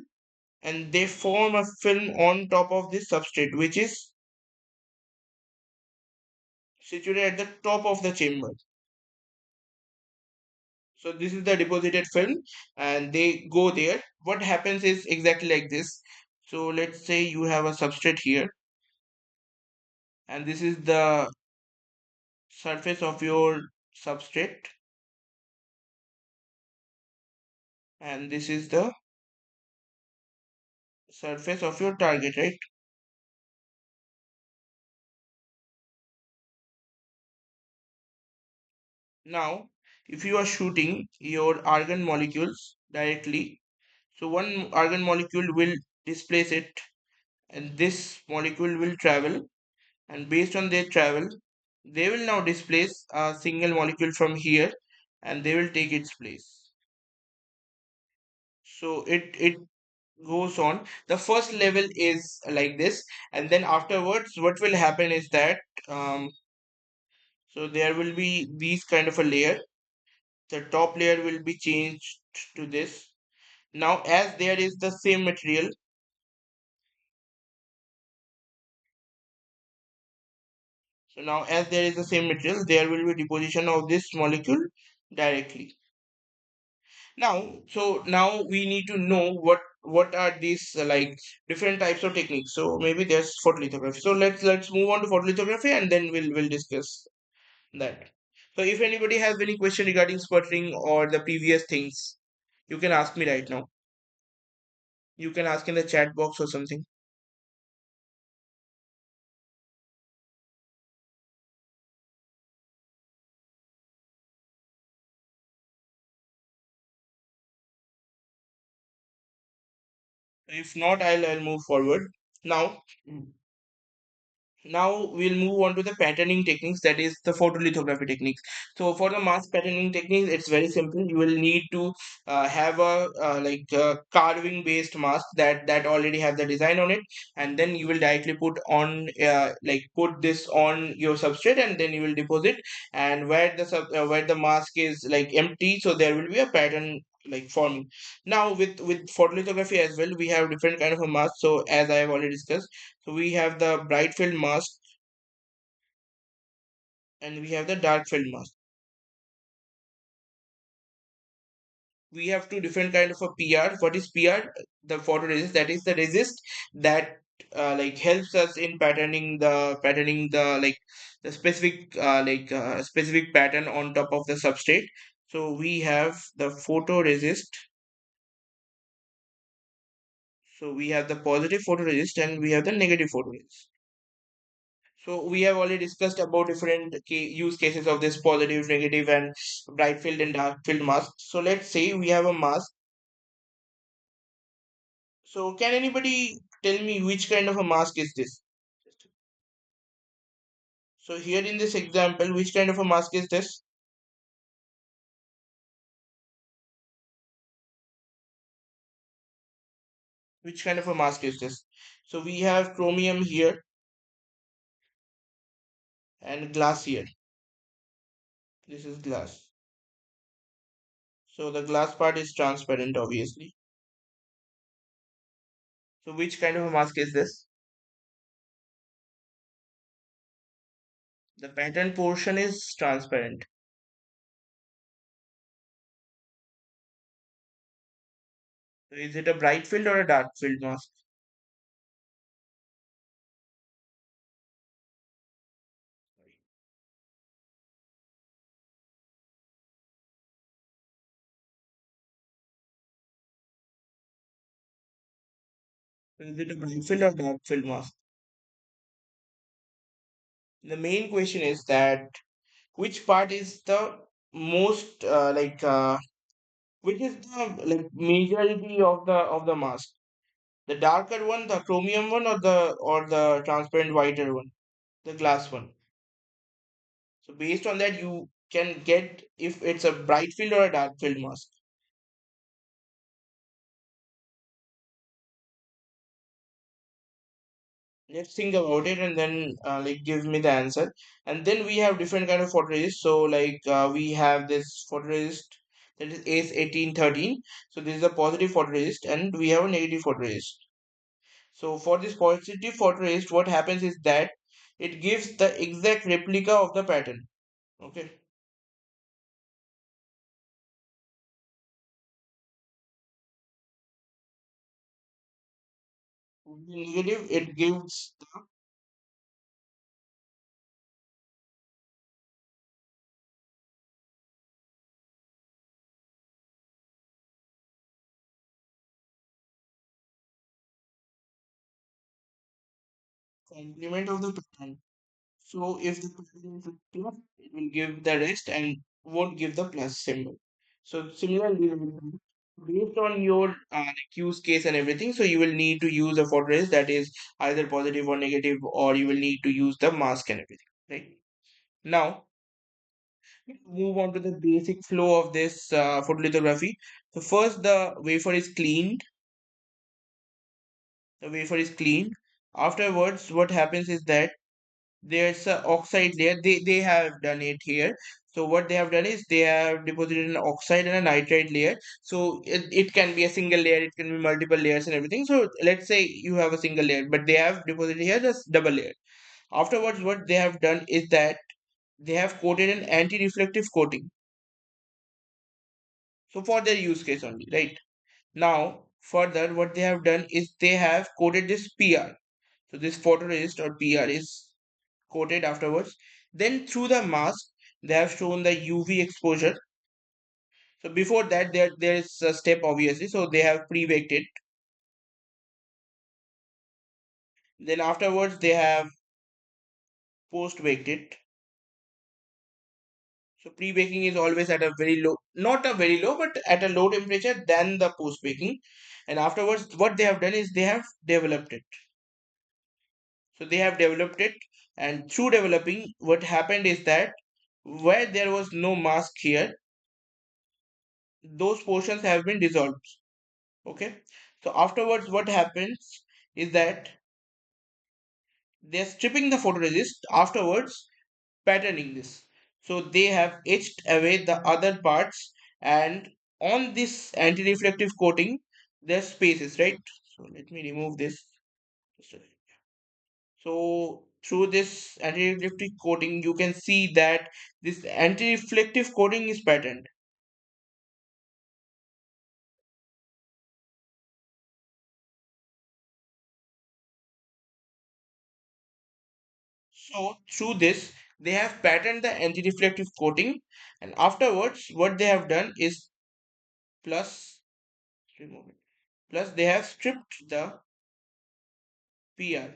and they form a film on top of this substrate, which is situated at the top of the chamber. So this is the deposited film, and they go there. What happens is exactly like this. So let's say you have a substrate here, and this is the surface of your substrate, and this is the surface of your target, right? Now, if you are shooting your argon molecules directly, so one argon molecule will displace it, and this molecule will travel, and based on their travel, they will now displace a single molecule from here, and they will take its place. So it goes on. The first level is like this, and then afterwards, what will happen is that so there will be these kind of a layer. The top layer will be changed to this. Now, as there is the same material, so now as there is the same material, there will be deposition of this molecule directly. Now we need to know what are these like different types of techniques. So maybe there's photolithography. So let's move on to photolithography, and then we'll discuss that. So if anybody has any question regarding sputtering or the previous things, you can ask me right now. You can ask in the chat box or something. If not, I'll move forward. Now, now we'll move on to the patterning techniques, that is the photolithography techniques. So for the mask patterning techniques, it's very simple. You will need to have a carving based mask that already have the design on it, and then you will directly put on put this on your substrate, and then you will deposit. And where the mask is like empty, so there will be a pattern like forming. Now with photolithography as well, we have different kind of a mask. So as I have already discussed, so we have the bright field mask, and we have the dark field mask. We have two different kind of a PR. What is PR? The photoresist, that is the resist that helps us in patterning the the specific specific pattern on top of the substrate. So we have the photoresist. So we have the positive photoresist and we have the negative photoresist. So we have already discussed about different use cases of this positive, negative, and bright field and dark field mask. So let's say we have a mask. So can anybody tell me which kind of a mask is this? So here in this example, which kind of a mask is this? Which kind of a mask is this? So we have chromium here and glass here. This is glass. So the glass part is transparent, obviously. So which kind of a mask is this? The pattern portion is transparent. So is it a bright field or a dark field mask? So is it a bright field or dark field mask? The main question is that which part is the most which is the majority of the mask? The darker one, the chromium one, or the transparent whiter one, the glass one. So based on that, you can get if it's a bright field or a dark field mask. Let's think about it and then give me the answer. And then we have different kind of photoresist. So we have this photoresist. that is ACE1813. So this is a positive photoresist and we have a negative photoresist. So for this positive photoresist, what happens is that it gives the exact replica of the pattern. Okay. Negative, it gives the complement of the pattern. So if the pattern is a plus, it will give the rest and won't give the plus symbol. So similarly, based on your like use case and everything, so you will need to use a photorest that is either positive or negative, or you will need to use the mask and everything. Right now, move on to the basic flow of this photolithography. So first, the wafer is cleaned. The wafer is cleaned. Afterwards, what happens is that there's a oxide layer. They have done it here. So what they have done is they have deposited an oxide and a nitride layer. So it can be a single layer, it can be multiple layers and everything. So let's say you have a single layer, but they have deposited here just double layer. Afterwards, what they have done is that they have coated an anti-reflective coating. So for their use case only, right? Now, further, what they have done is they have coated this PR. So this photoresist or PR is coated afterwards. Then through the mask, they have shown the UV exposure. So before that, there is a step obviously. So they have pre-baked it. Then afterwards, they have post-baked it. So pre-baking is always at a very low, not a very low, but at a low temperature than the post-baking. And afterwards, what they have done is they have developed it. So they have developed it, and through developing, what happened is that where there was no mask here, those portions have been dissolved. Okay. So afterwards, what happens is that they're stripping the photoresist, afterwards patterning this. So they have etched away the other parts, and on this anti-reflective coating, there's spaces, right? So let me remove this. So through this anti-reflective coating, you can see that this anti-reflective coating is patterned. So through this, they have patterned the anti-reflective coating, and afterwards, what they have done is plus remove it. Plus, they have stripped the PR,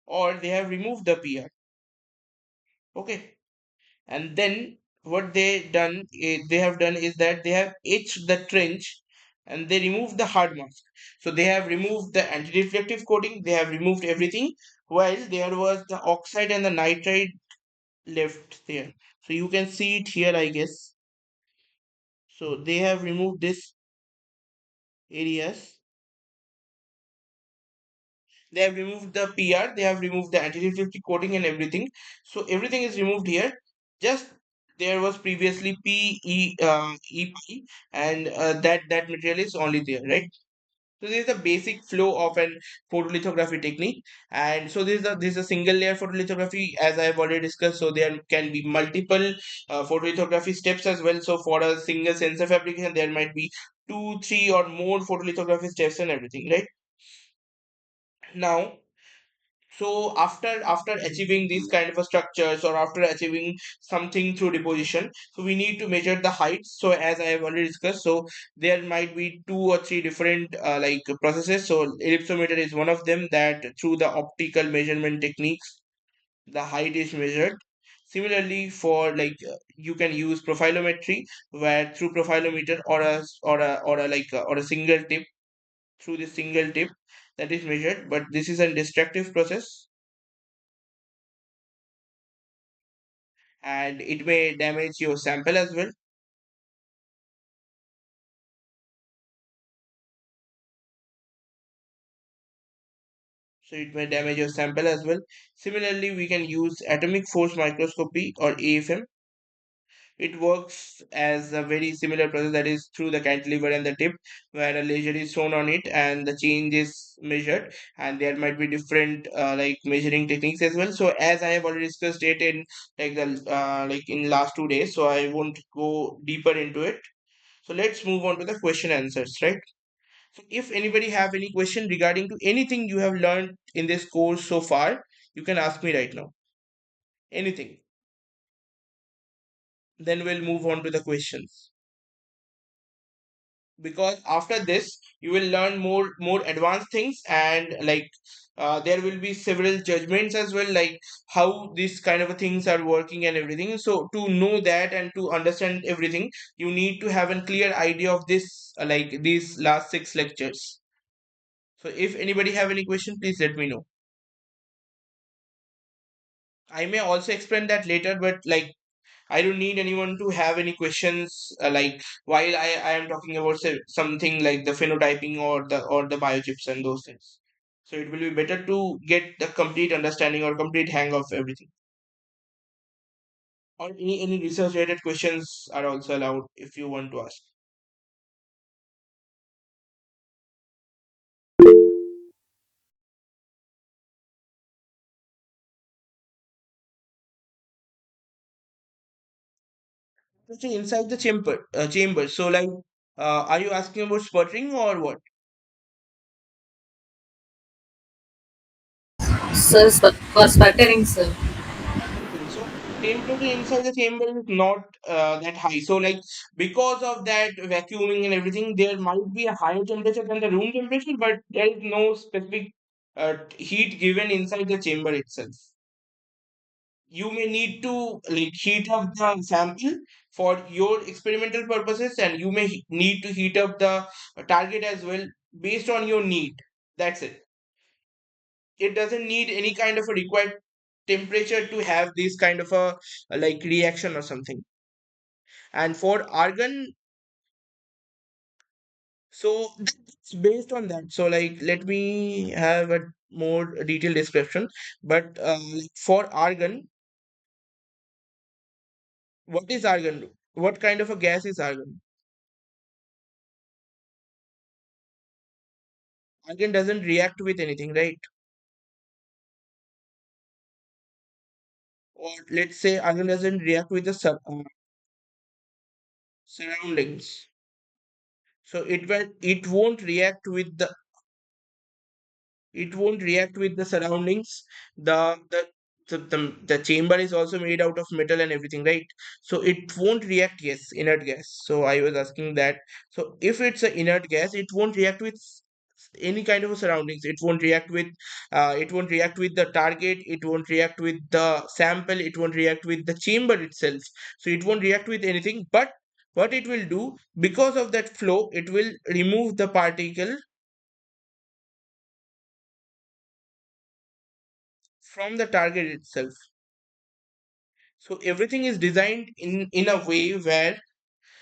or they have removed the PR. Okay, and then what they have done is that they have etched the trench, and they removed the hard mask. So they have removed the anti-reflective coating. They have removed everything, while there was the oxide and the nitride left there. So you can see it here, I guess. So they have removed this areas. They have removed the PR, they have removed the anti-reflective coating and everything. So everything is removed here. Just there was previously EP, and that material is only there, right? So this is the basic flow of an photolithography technique. And so this is a single layer photolithography, as I have already discussed. So there can be multiple photolithography steps as well. So for a single sensor fabrication, there might be two, three, or more photolithography steps and everything, right? Now, so after achieving these kind of a structures, or after achieving something through deposition, so we need to measure the heights. So as I have already discussed, so there might be two or three different like processes. So ellipsometer is one of them, that through the optical measurement techniques the height is measured. Similarly, for you can use profilometry, where through profilometer, or a single tip, through the single tip, that is measured. But this is a destructive process, and it may damage your sample as well. So it may damage your sample as well. Similarly, we can use atomic force microscopy, or AFM. It works as a very similar process, that is through the cantilever and the tip, where a laser is thrown on it and the change is measured. And there might be different like measuring techniques as well. So as I have already discussed it in like the like in last 2 days, so I won't go deeper into it. So let's move on to the question answers, right? So if anybody have any question regarding to anything you have learned in this course so far, you can ask me right now. Anything. Then we'll move on to the questions. Because after this you will learn more advanced things, and like there will be several judgments as well, like how these kind of things are working and everything. So to know that and to understand everything, you need to have a clear idea of this like these last 6 lectures. So if anybody have any question, please let me know. I may also explain that later, but like I don't need anyone to have any questions like while I am talking about say, something like the phenotyping or the biochips and those things. So it will be better to get the complete understanding or complete hang of everything. Or any research related questions are also allowed if you want to ask. Interesting, inside the chamber. So like, are you asking about sputtering or what?
Sir, for sputtering, sir.
Temperature. So temperature inside the chamber is not that high. So like because of that vacuuming and everything, there might be a higher temperature than the room temperature, but there is no specific heat given inside the chamber itself. You may need to like heat up the sample for your experimental purposes, and you may need to heat up the target as well based on your need. That's it. It doesn't need any kind of a required temperature to have this kind of a like reaction or something. And for argon, so it's based on that. So like let me have a more detailed description. But for argon, what is argon? What kind of a gas is argon? Argon doesn't react with anything, right? Or let's say argon doesn't react with the surroundings. So it won't react with the it won't react with the surroundings. The the, the, the chamber is also made out of metal and everything, right? So it won't react, yes, inert gas. So I was asking that. So if it's an inert gas, it won't react with any kind of surroundings. It won't react with the target, it won't react with the sample, it won't react with the chamber itself. So it won't react with anything, but what it will do, because of that flow, it will remove the particle from the target itself. So everything is designed in a way where,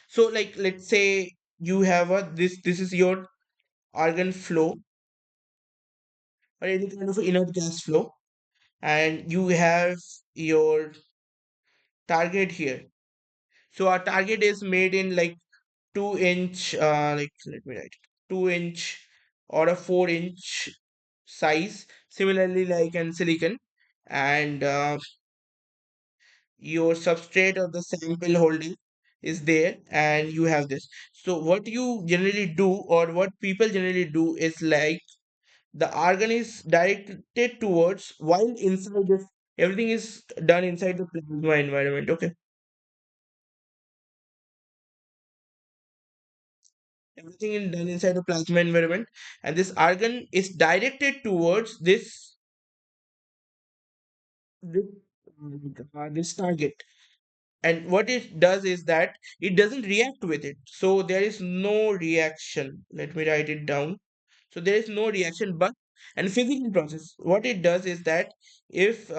so like let's say you have a this is your argon flow or any kind of inert gas flow, and you have your target here. So our target is made in like 2 inch like let me write it, 2 inch or a 4 inch size, similarly like in silicon. And your substrate or the sample holding is there, and you have this. So what you generally do, or what people generally do, is like the argon is directed towards, while inside this, everything is done inside the plasma environment, okay? Everything is done inside the plasma environment, and this argon is directed towards this, this target. And what it does is that it doesn't react with it, so there is no reaction. Let me write it down. So there is no reaction, but and physical process, what it does is that if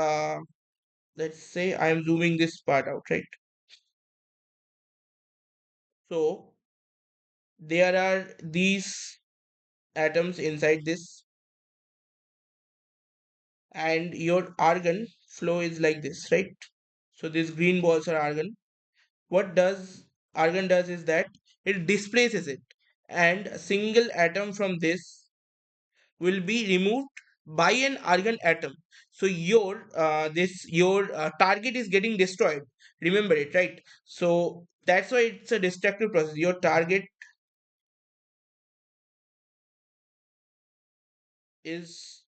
let's say I am zooming this part out, right? So there are these atoms inside this, and your argon flow is like this, right? So these green balls are argon, what does argon does is that it displaces it, and a single atom from this will be removed by an argon atom. So your target is getting destroyed. Remember it, right? So that's why it's a destructive process. Your target is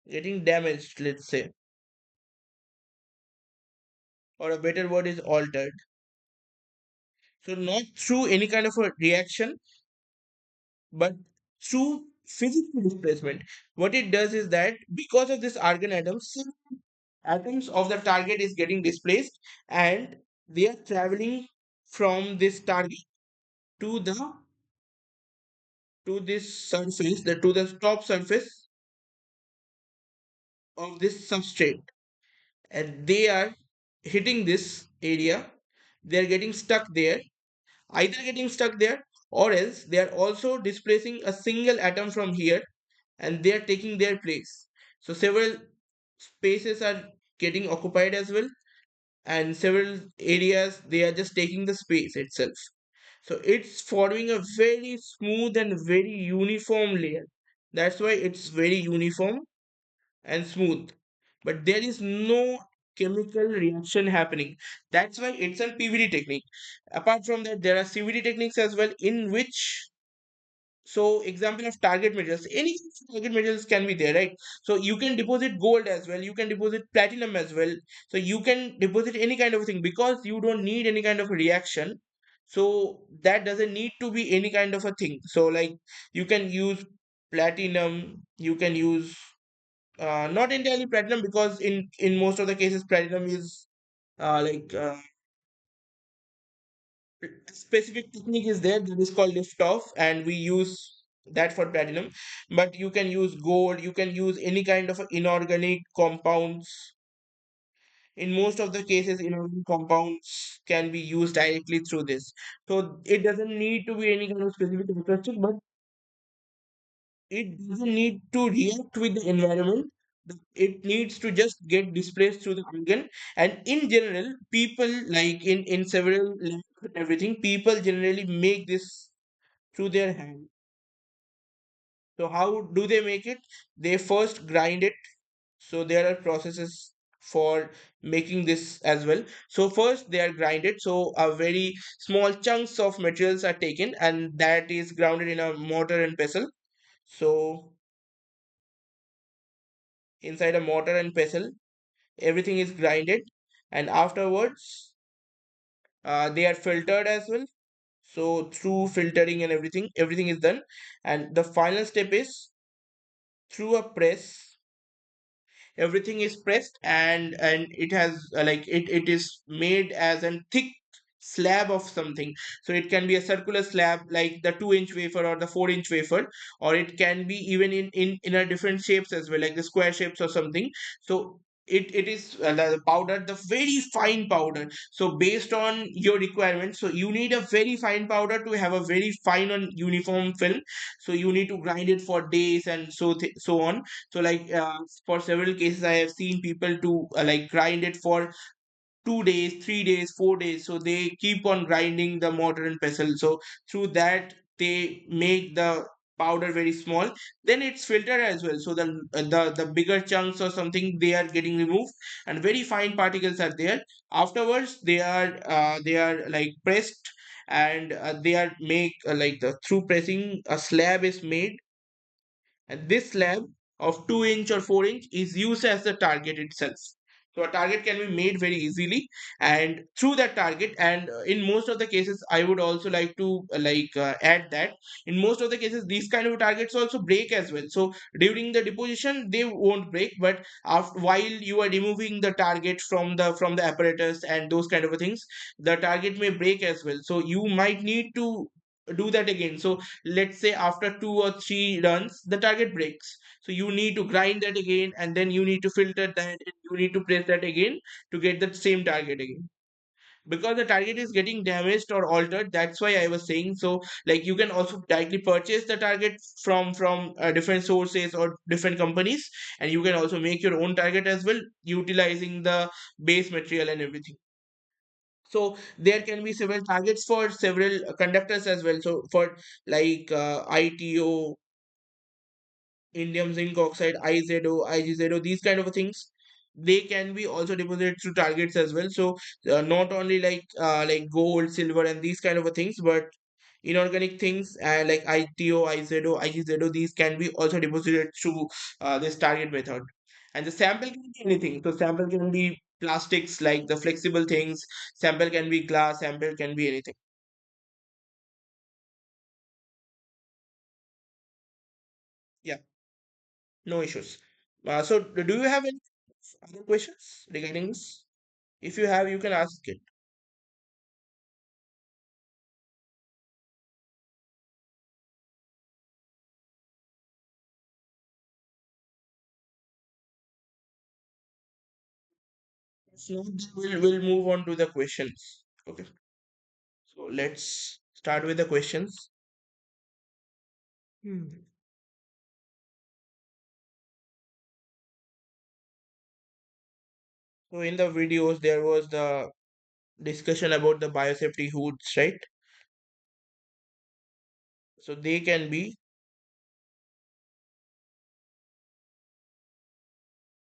getting damaged, let's say, or a better word is altered. So not through any kind of a reaction, but through physical displacement. What it does is that because of this argon atoms, atoms of the target is getting displaced, and they are traveling from this target to the to this surface, to the top surface of this substrate, and they are hitting this area. They are getting stuck there, either getting stuck there, or else they are also displacing a single atom from here, and they are taking their place. So several spaces are getting occupied as well, and several areas they are just taking the space itself. So it's forming a very smooth and very uniform layer. That's why it's very uniform and smooth, but there is no chemical reaction happening. That's why it's a PVD technique. Apart from that, there are CVD techniques as well, in which, so example of target materials, any target materials can be there, right? So you can deposit gold as well, you can deposit platinum as well. So you can deposit any kind of thing because you don't need any kind of a reaction. So that doesn't need to be any kind of a thing. So like, you can use platinum, you can use not entirely platinum, because in most of the cases platinum is like specific technique is there that is called lift off, and we use that for platinum. But you can use gold, you can use any kind of inorganic compounds. In most of the cases, inorganic compounds can be used directly through this. So it doesn't need to be any kind of specific characteristic, but it doesn't need to react with the environment. It needs to just get displaced through the organ. And in general, people, like in several labs and everything, people generally make this through their hand. So how do they make it? They first grind it. So there are processes for making this as well. So first they are grinded. So a very small chunks of materials are taken, and that is grounded in a mortar and pestle. So inside a mortar and pestle, everything is grinded, and afterwards they are filtered as well. So through filtering and everything is done, and the final step is through a press. Everything is pressed, and it has it is made as a thick slab of something. So it can be a circular slab like the 2-inch wafer or the 4-inch wafer, or it can be even in a different shapes as well, like the square shapes or something. So it is the powder, the very fine powder. So based on your requirements, so you need a very fine powder to have a very fine and uniform film. So you need to grind it for days, and so on. So like for several cases, I have seen people to like grind it for 2 days, 3 days, 4 days. So they keep on grinding the mortar and pestle. So through that, they make the powder very small. Then it's filtered as well. So the bigger chunks or something, they are getting removed, and very fine particles are there. Afterwards, they are like pressed, and they are make like the through pressing a slab is made, and this slab of 2-inch or 4-inch is used as the target itself. So a target can be made very easily, and through that target, and in most of the cases, I would also like to add that in most of the cases, these kind of targets also break as well. So during the deposition, they won't break, but after, while you are removing the target from the apparatus and those kind of things, the target may break as well. So you might need to do that again. So let's say after 2 or 3 runs the target breaks, so you need to grind that again, and then you need to filter that, and you need to press that again to get that same target again, because the target is getting damaged or altered. That's why I was saying. So like, you can also directly purchase the target from different sources or different companies, and you can also make your own target as well, utilizing the base material and everything. So there can be several targets for several conductors as well. So for like ITO, indium zinc oxide, IZO, IGZO, these kind of things, they can be also deposited through targets as well. So not only like gold, silver, and these kind of things, but inorganic things like ITO, IZO, IGZO, these can be also deposited through this target method. And the sample can be anything. So sample can be plastics, like the flexible things. Sample can be glass. Sample can be anything. Yeah, no issues. So do you have any other questions regarding this? If you have, you can ask it. If not, then we'll move on to the questions. Okay. So let's start with the questions. Hmm. So in the videos, there was the discussion about the biosafety hoods, right? So they can be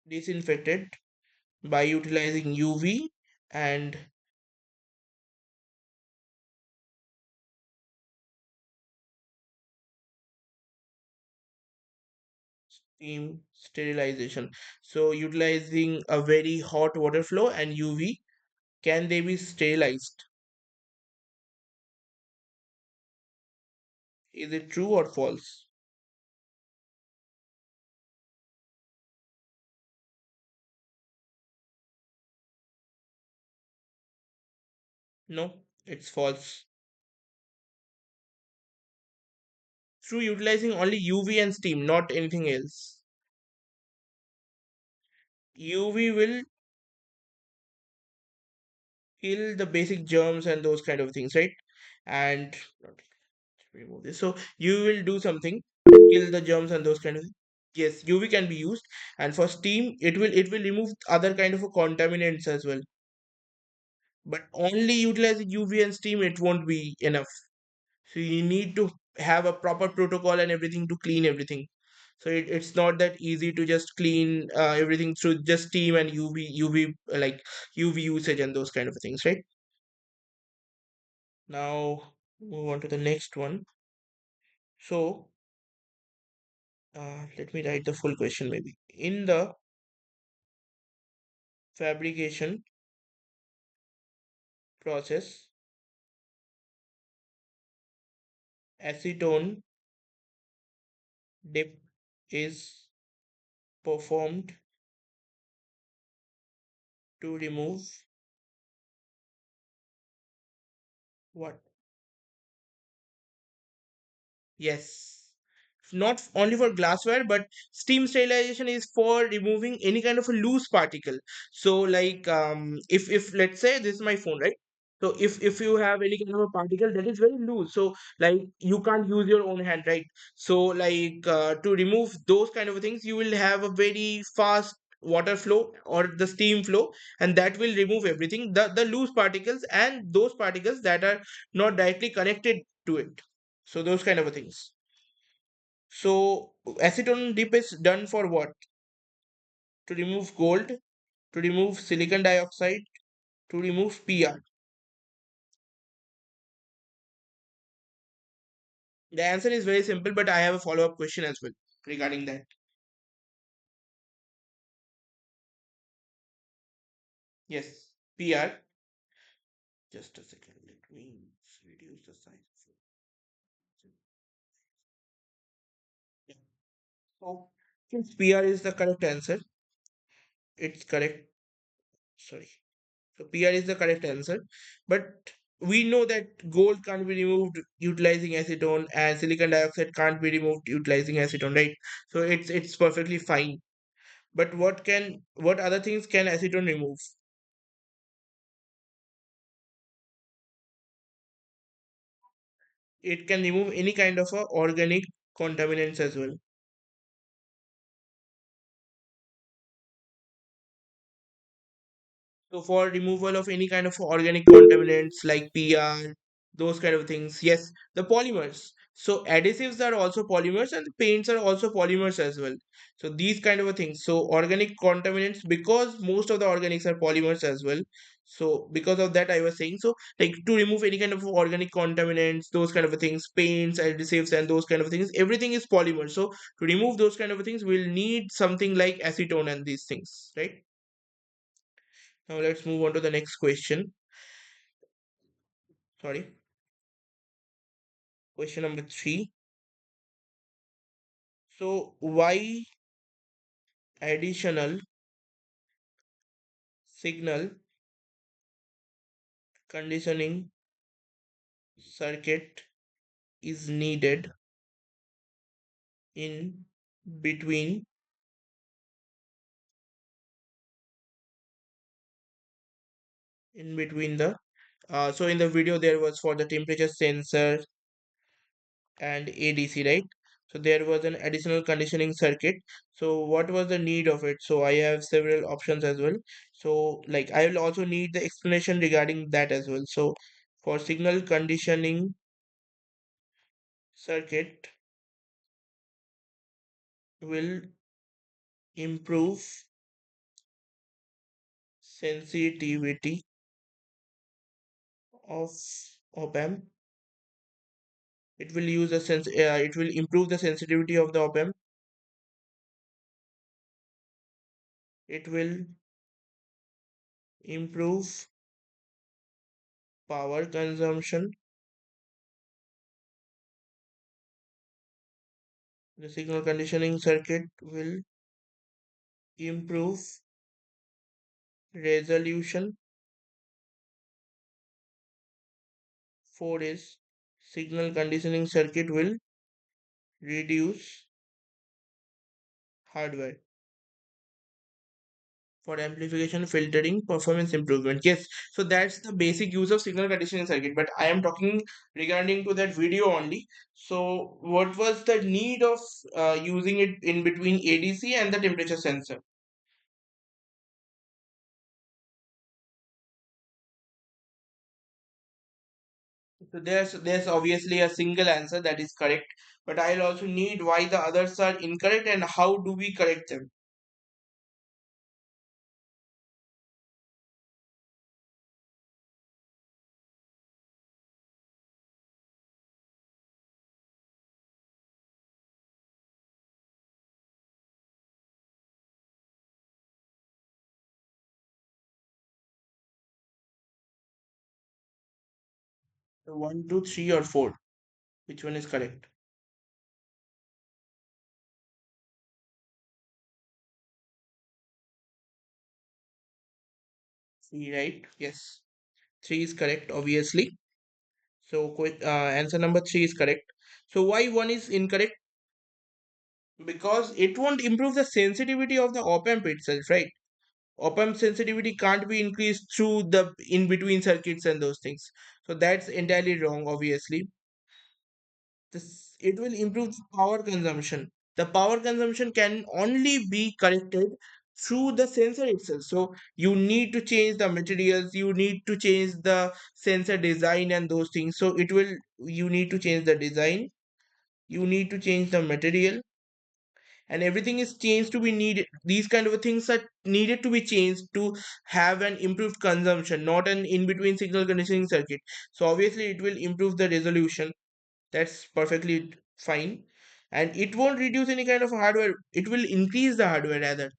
disinfected by utilizing UV and steam sterilization. So utilizing a very hot water flow and UV, can they be sterilized? Is it true or false? No, it's false. Through utilizing only UV and steam, not anything else. UV will kill the basic germs and those kind of things, right? And remove this. So you will do something, kill the germs and those kind of things. Yes, UV can be used, and for steam, it will remove other kind of contaminants as well. But only utilizing UV and steam, it won't be enough. So you need to have a proper protocol and everything to clean everything. So it's not that easy to just clean everything through just steam and like UV usage and those kind of things, right? Now move on to the next one. So let me write the full question maybe. In the fabrication process, acetone dip is performed to remove what? Yes. Not only for glassware, but steam sterilization is for removing any kind of a loose particle. So, like, if let's say this is my phone, right? So, if you have any kind of a particle that is very loose, so like you can't use your own hand, right? So, like, to remove those kind of things, you will have a very fast water flow or the steam flow, and that will remove everything, the loose particles and those particles that are not directly connected to it. So those kind of things. So acetone dip is done for what? To remove gold, to remove silicon dioxide, to remove PR. The answer is very simple, but I have a follow-up question as well regarding that. Yes, PR. Just a second. Let me reduce the size. Yeah. So since PR is the correct answer, it's correct. Sorry. So PR is the correct answer. But we know that gold can't be removed utilizing acetone and silicon dioxide can't be removed utilizing acetone, right? So it's perfectly fine. But what other things can acetone remove? It can remove any kind of organic contaminants as well. So for removal of any kind of organic contaminants like PR, those kind of things, yes, the polymers. So adhesives are also polymers and the paints are also polymers as well. So these kind of a things. So organic contaminants, because most of the organics are polymers as well. So because of that, I was saying, so like to remove any kind of organic contaminants, those kind of a things, paints, adhesives, and those kind of things, everything is polymer. So to remove those kind of things, we'll need something like acetone and these things, right? Now let's move on to the next question. Sorry, question number three. So why additional signal conditioning circuit is needed in between the so in the video there was for the temperature sensor and ADC, right? So there was an additional conditioning circuit. So what was the need of it? So I have several options as well. So like I will also need the explanation regarding that as well. So for signal conditioning circuit will improve sensitivity of op-amp. It will improve the sensitivity of the op-amp. It will improve power consumption. The signal conditioning circuit will improve resolution. 4 is signal conditioning circuit will reduce hardware for amplification, filtering, performance improvement. Yes, so that's the basic use of signal conditioning circuit. But I am talking regarding to that video only. So what was the need of using it in between ADC and the temperature sensor? So there's obviously a single answer that is correct, but I'll also need why the others are incorrect and how do we correct them. So 1, 2, 3, or 4. Which one is correct? C, right? Yes. 3 is correct, obviously. So answer number 3 is correct. So why 1 is incorrect? Because it won't improve the sensitivity of the op-amp itself, right? Op-amp sensitivity can't be increased through the in-between circuits and those things. So that's entirely wrong, obviously. It will improve the power consumption. The power consumption can only be corrected through the sensor itself. So you need to change the materials, you need to change the sensor design and those things. So it will you need to change the design, you need to change the material, and everything is changed to be needed. These kind of things are needed to be changed to have an improved consumption, not an in between signal conditioning circuit. So obviously it will improve the resolution. That's perfectly fine. And it won't reduce any kind of hardware, it will increase the hardware rather.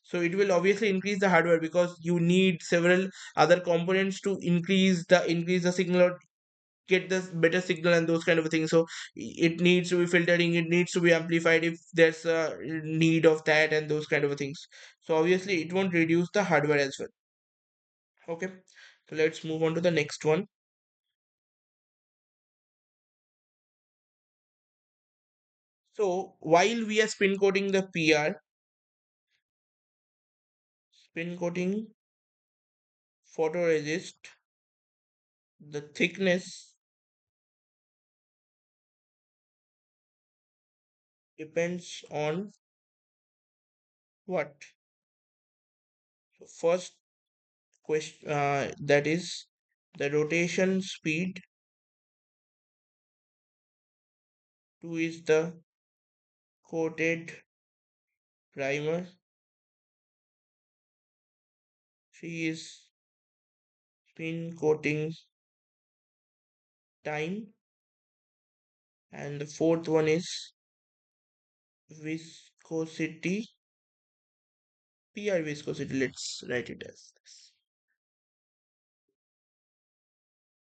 So it will obviously increase the hardware because you need several other components to increase the signal or get the better signal and those kind of things. So it needs to be filtering, it needs to be amplified if there's a need of that and those kind of things. So obviously it won't reduce the hardware as well. Okay, so let's move on to the next one. So while we are spin coating the PR, spin coating photoresist, the thickness depends on what? So first, that is the rotation speed. 2 is the coated primer. 3 is spin coating time, and the fourth one is viscosity, PR viscosity. Let's write it as this.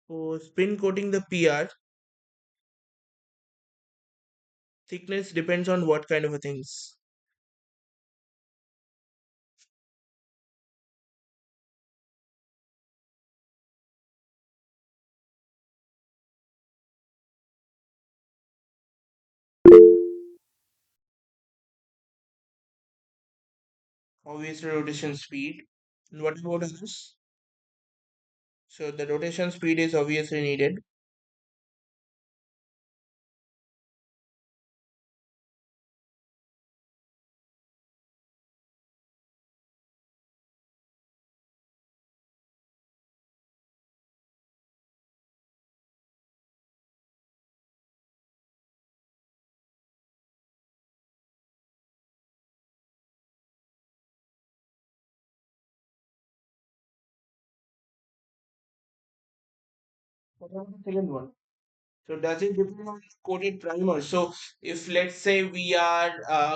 So spin coating the PR thickness depends on what kind of a things. Obviously rotation speed. And what about others? So the rotation speed is obviously needed. What about the second one? So does it depend on coated primer? So if let's say we are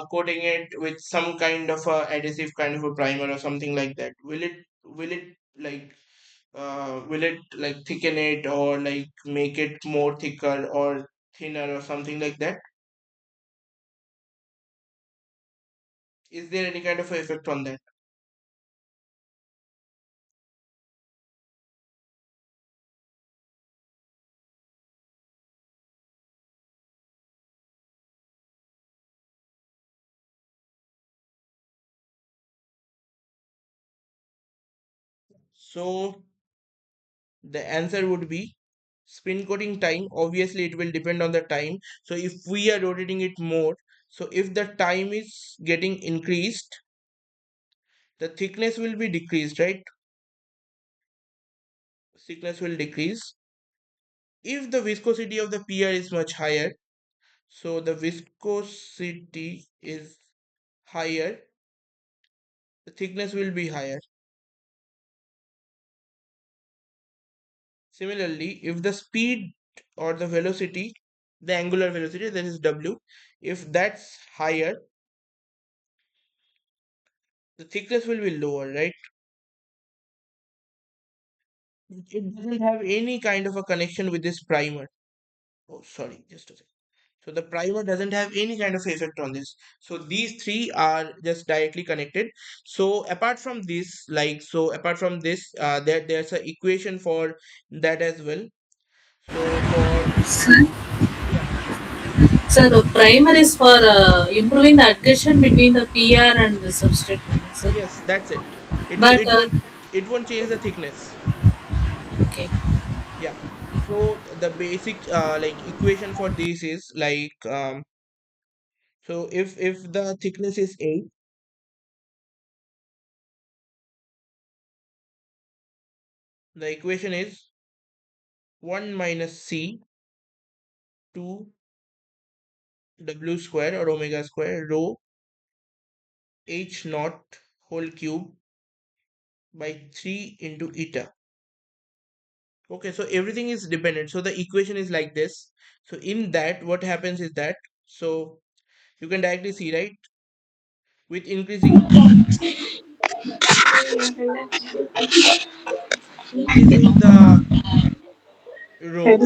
coating it with some kind of a adhesive kind of a primer or something like that, will it like thicken it or like make it more thicker or thinner or something like that? Is there any kind of a effect on that? So the answer would be spin coating time. Obviously, it will depend on the time. So if we are rotating it more, so if the time is getting increased, the thickness will be decreased, right? Thickness will decrease. If the viscosity of the PR is much higher, so the viscosity is higher, the thickness will be higher. Similarly, if the speed or the velocity, the angular velocity, that is W, if that's higher, the thickness will be lower, right? It doesn't have any kind of a connection with this primer. Oh, sorry, just a second. So the primer doesn't have any kind of effect on this. So these three are just directly connected. So apart from this, there's a equation for that as well. So for
Sir,
yeah,
sir, the primer is for improving the adhesion between the PR and the substrate. Sir.
yes, that's it. It will
But
it won't change the thickness.
okay,
Yeah. So the basic like equation for this is like so if the thickness is 8, the equation is 1 minus c 2 w square or omega square rho h naught whole cube by 3 into eta. Okay, so everything is dependent. So the equation is like this. So in that, what happens is that, so you can directly see, right? With increasing the rho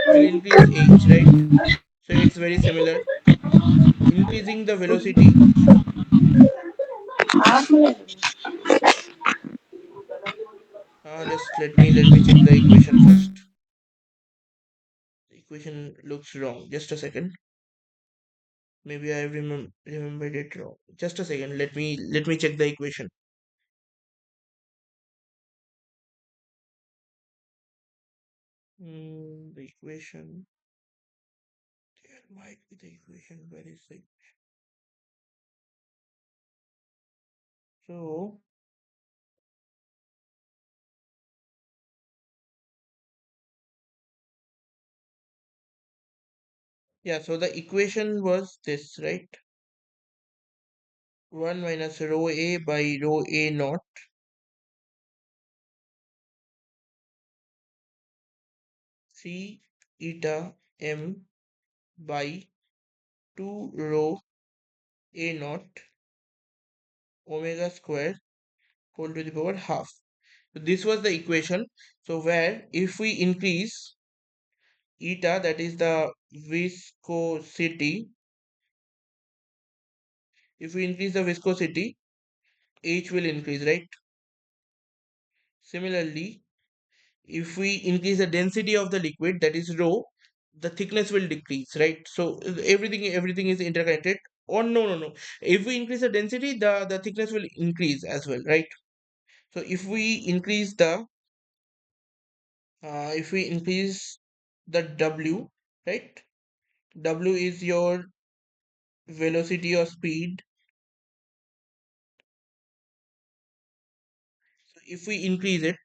will increase h, right? So it's very similar. Increasing the velocity, just let me check the equation first. The equation looks wrong. Just a second. Maybe I remembered it wrong. Just a second. Let me check the equation. The equation. There might be the equation. Where is it? So Yeah, so the equation was this, right? 1 minus rho a by rho a naught c eta m by 2 rho a naught omega square whole to the power half. So this was the equation. So where if we increase eta, that is the viscosity, if we increase the viscosity, h will increase, right? Similarly, if we increase the density of the liquid, that is rho, the thickness will decrease, right? So everything is interconnected. Or no, if we increase the density, the thickness will increase as well, right? So if we increase the w, right? W is your velocity or speed. So if we increase it,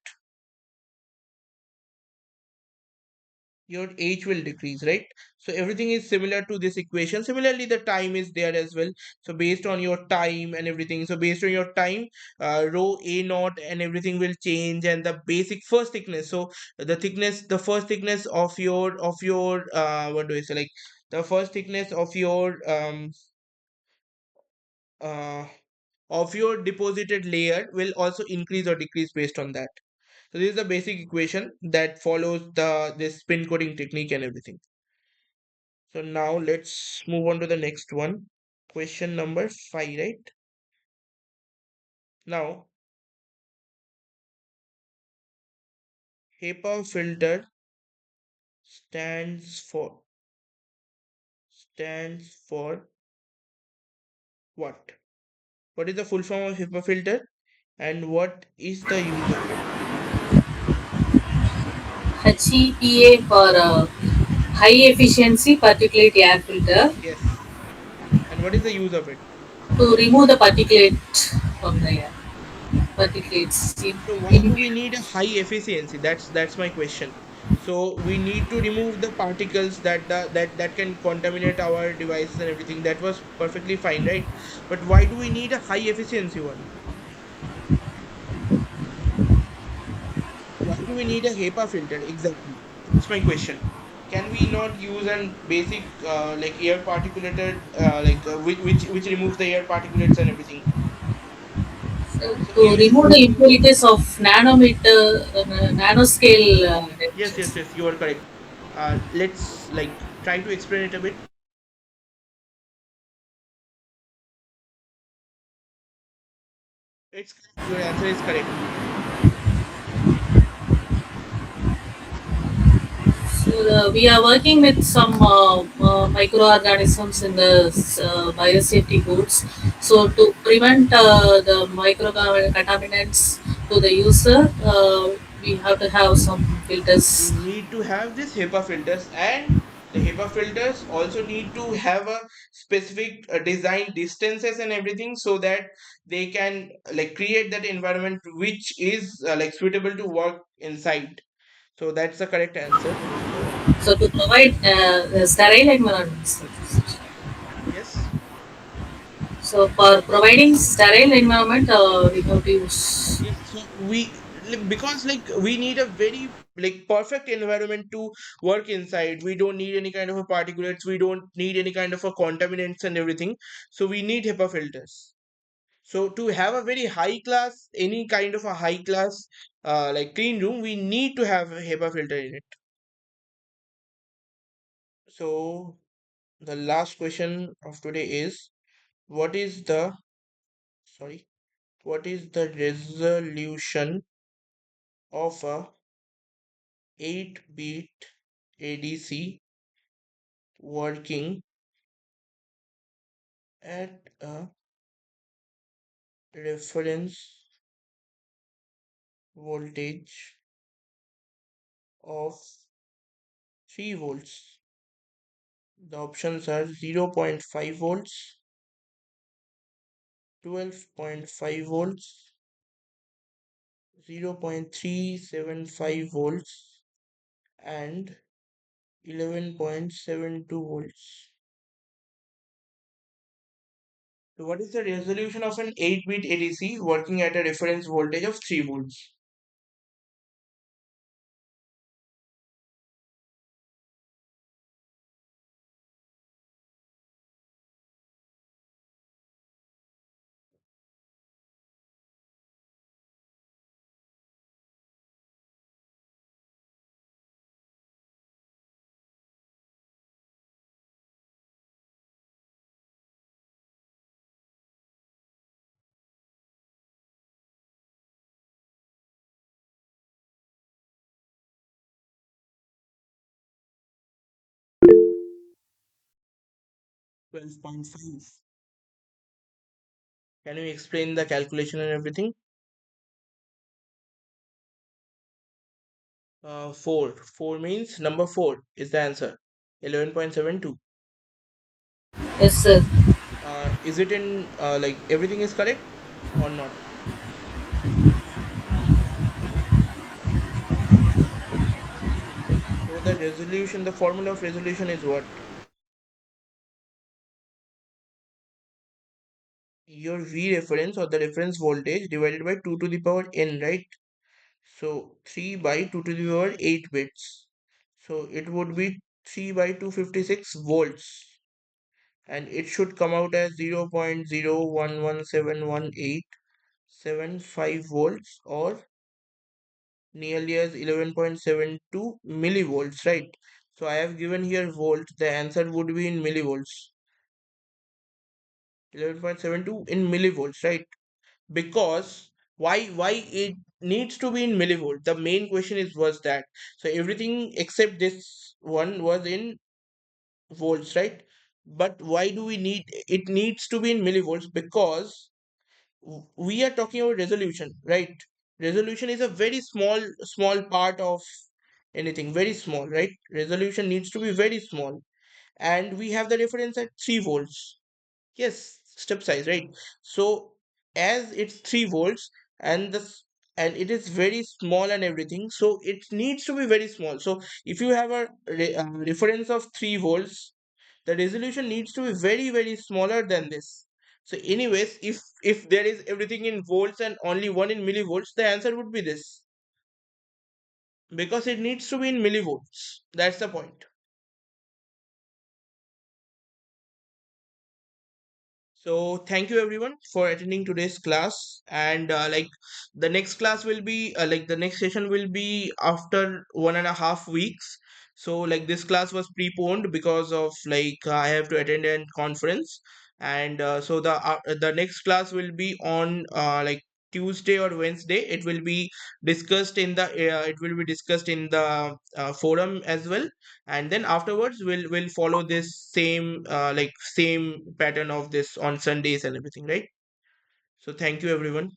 your h will decrease, right? So everything is similar to this equation. Similarly, the time is there as well. So based on your time and everything, so based on your time, rho a naught and everything will change, and the basic first thickness, so the first thickness of your what do I say, like the first thickness uh, of your deposited layer will also increase or decrease based on that. So this is the basic equation that follows this spin coating technique and everything. So now let's move on to the next one. Question number 5, right? Now, HEPA filter stands for stands for what? What is the full form of HEPA filter and what is the use of it?
HEPA for high efficiency particulate air filter
Yes. And what is the use of it?
to remove the particulate from the air. Particulates
So why
in
do we need a high efficiency? That's my question. So we need to remove the particles that can contaminate our devices and everything. That was perfectly fine, right? But why do we need a high efficiency one? Why do we need a HEPA filter? Exactly. That's my question. Can we not use an basic like air particulated which removes the air particulates and everything? So
to
if
remove the impurities of nanometer, nanoscale dimensions.
yes, you are correct. Let's like try to explain it a bit. It's correct. Your answer is correct.
So we are working with some microorganisms in the biosafety goods. So to prevent the micro contaminants to the user, we have to have some
We
filters.
need to have this HEPA filters, and the HEPA filters also need to have a specific design distances and everything, so that they can like create that environment which is like suitable to work inside. So that's the correct answer.
So to provide the sterile environments.
Yes.
So for providing sterile environment, we have to use.
Yes, so because like we need a very like perfect environment to work inside. We don't need any kind of a particulates. We don't need any kind of a contaminants and everything. So we need HEPA filters. So to have a very high class, any kind of a high class like clean room, we need to have a HEPA filter in it. So the last question of today is what is the sorry what is the resolution of a 8-bit ADC working at a reference voltage of 3 volts. The options are 0.5 volts, 12.5 volts, 0.375 volts, and 11.72 volts. So what is the resolution of an 8-bit ADC working at a reference voltage of 3 volts? 12.5. Can you explain the calculation and everything? 4. 4 means number 4 is the answer. 11.72.
Yes, sir.
Is it in like everything is correct or not? So the resolution, the formula of resolution is what? Your V reference or the reference voltage divided by 2 to the power n, right? So 3 by 2 to the power 8 bits. So it would be 3 by 256 volts, and it should come out as 0.0117187 volts, or nearly as 11.72 millivolts, right? So I have given here volt, the answer would be in millivolts. 11.72 in millivolts, right? Because why it needs to be in millivolt? The main question is was that, so everything except this one was in volts, right? But why do we need it needs to be in millivolts? Because we are talking about resolution, right? Resolution is a very small part of anything, very small, right? Resolution needs to be very small, and we have the reference at 3 volts. Yes, step size, right? So as it's 3 volts, and and it is very small and everything, so it needs to be very small. So if you have a reference of 3 volts, the resolution needs to be very smaller than this. So anyways, if there is everything in volts and only one in millivolts, the answer would be this, because it needs to be in millivolts. That's the point. So thank you everyone for attending today's class, and the next class will be the next session will be after 1.5 weeks. So this class was preponed because of I have to attend a conference, and so the next class will be on Tuesday or Wednesday. It will be discussed in the forum as well, and then afterwards we'll follow this same pattern of this on Sundays and everything, right? So thank you everyone.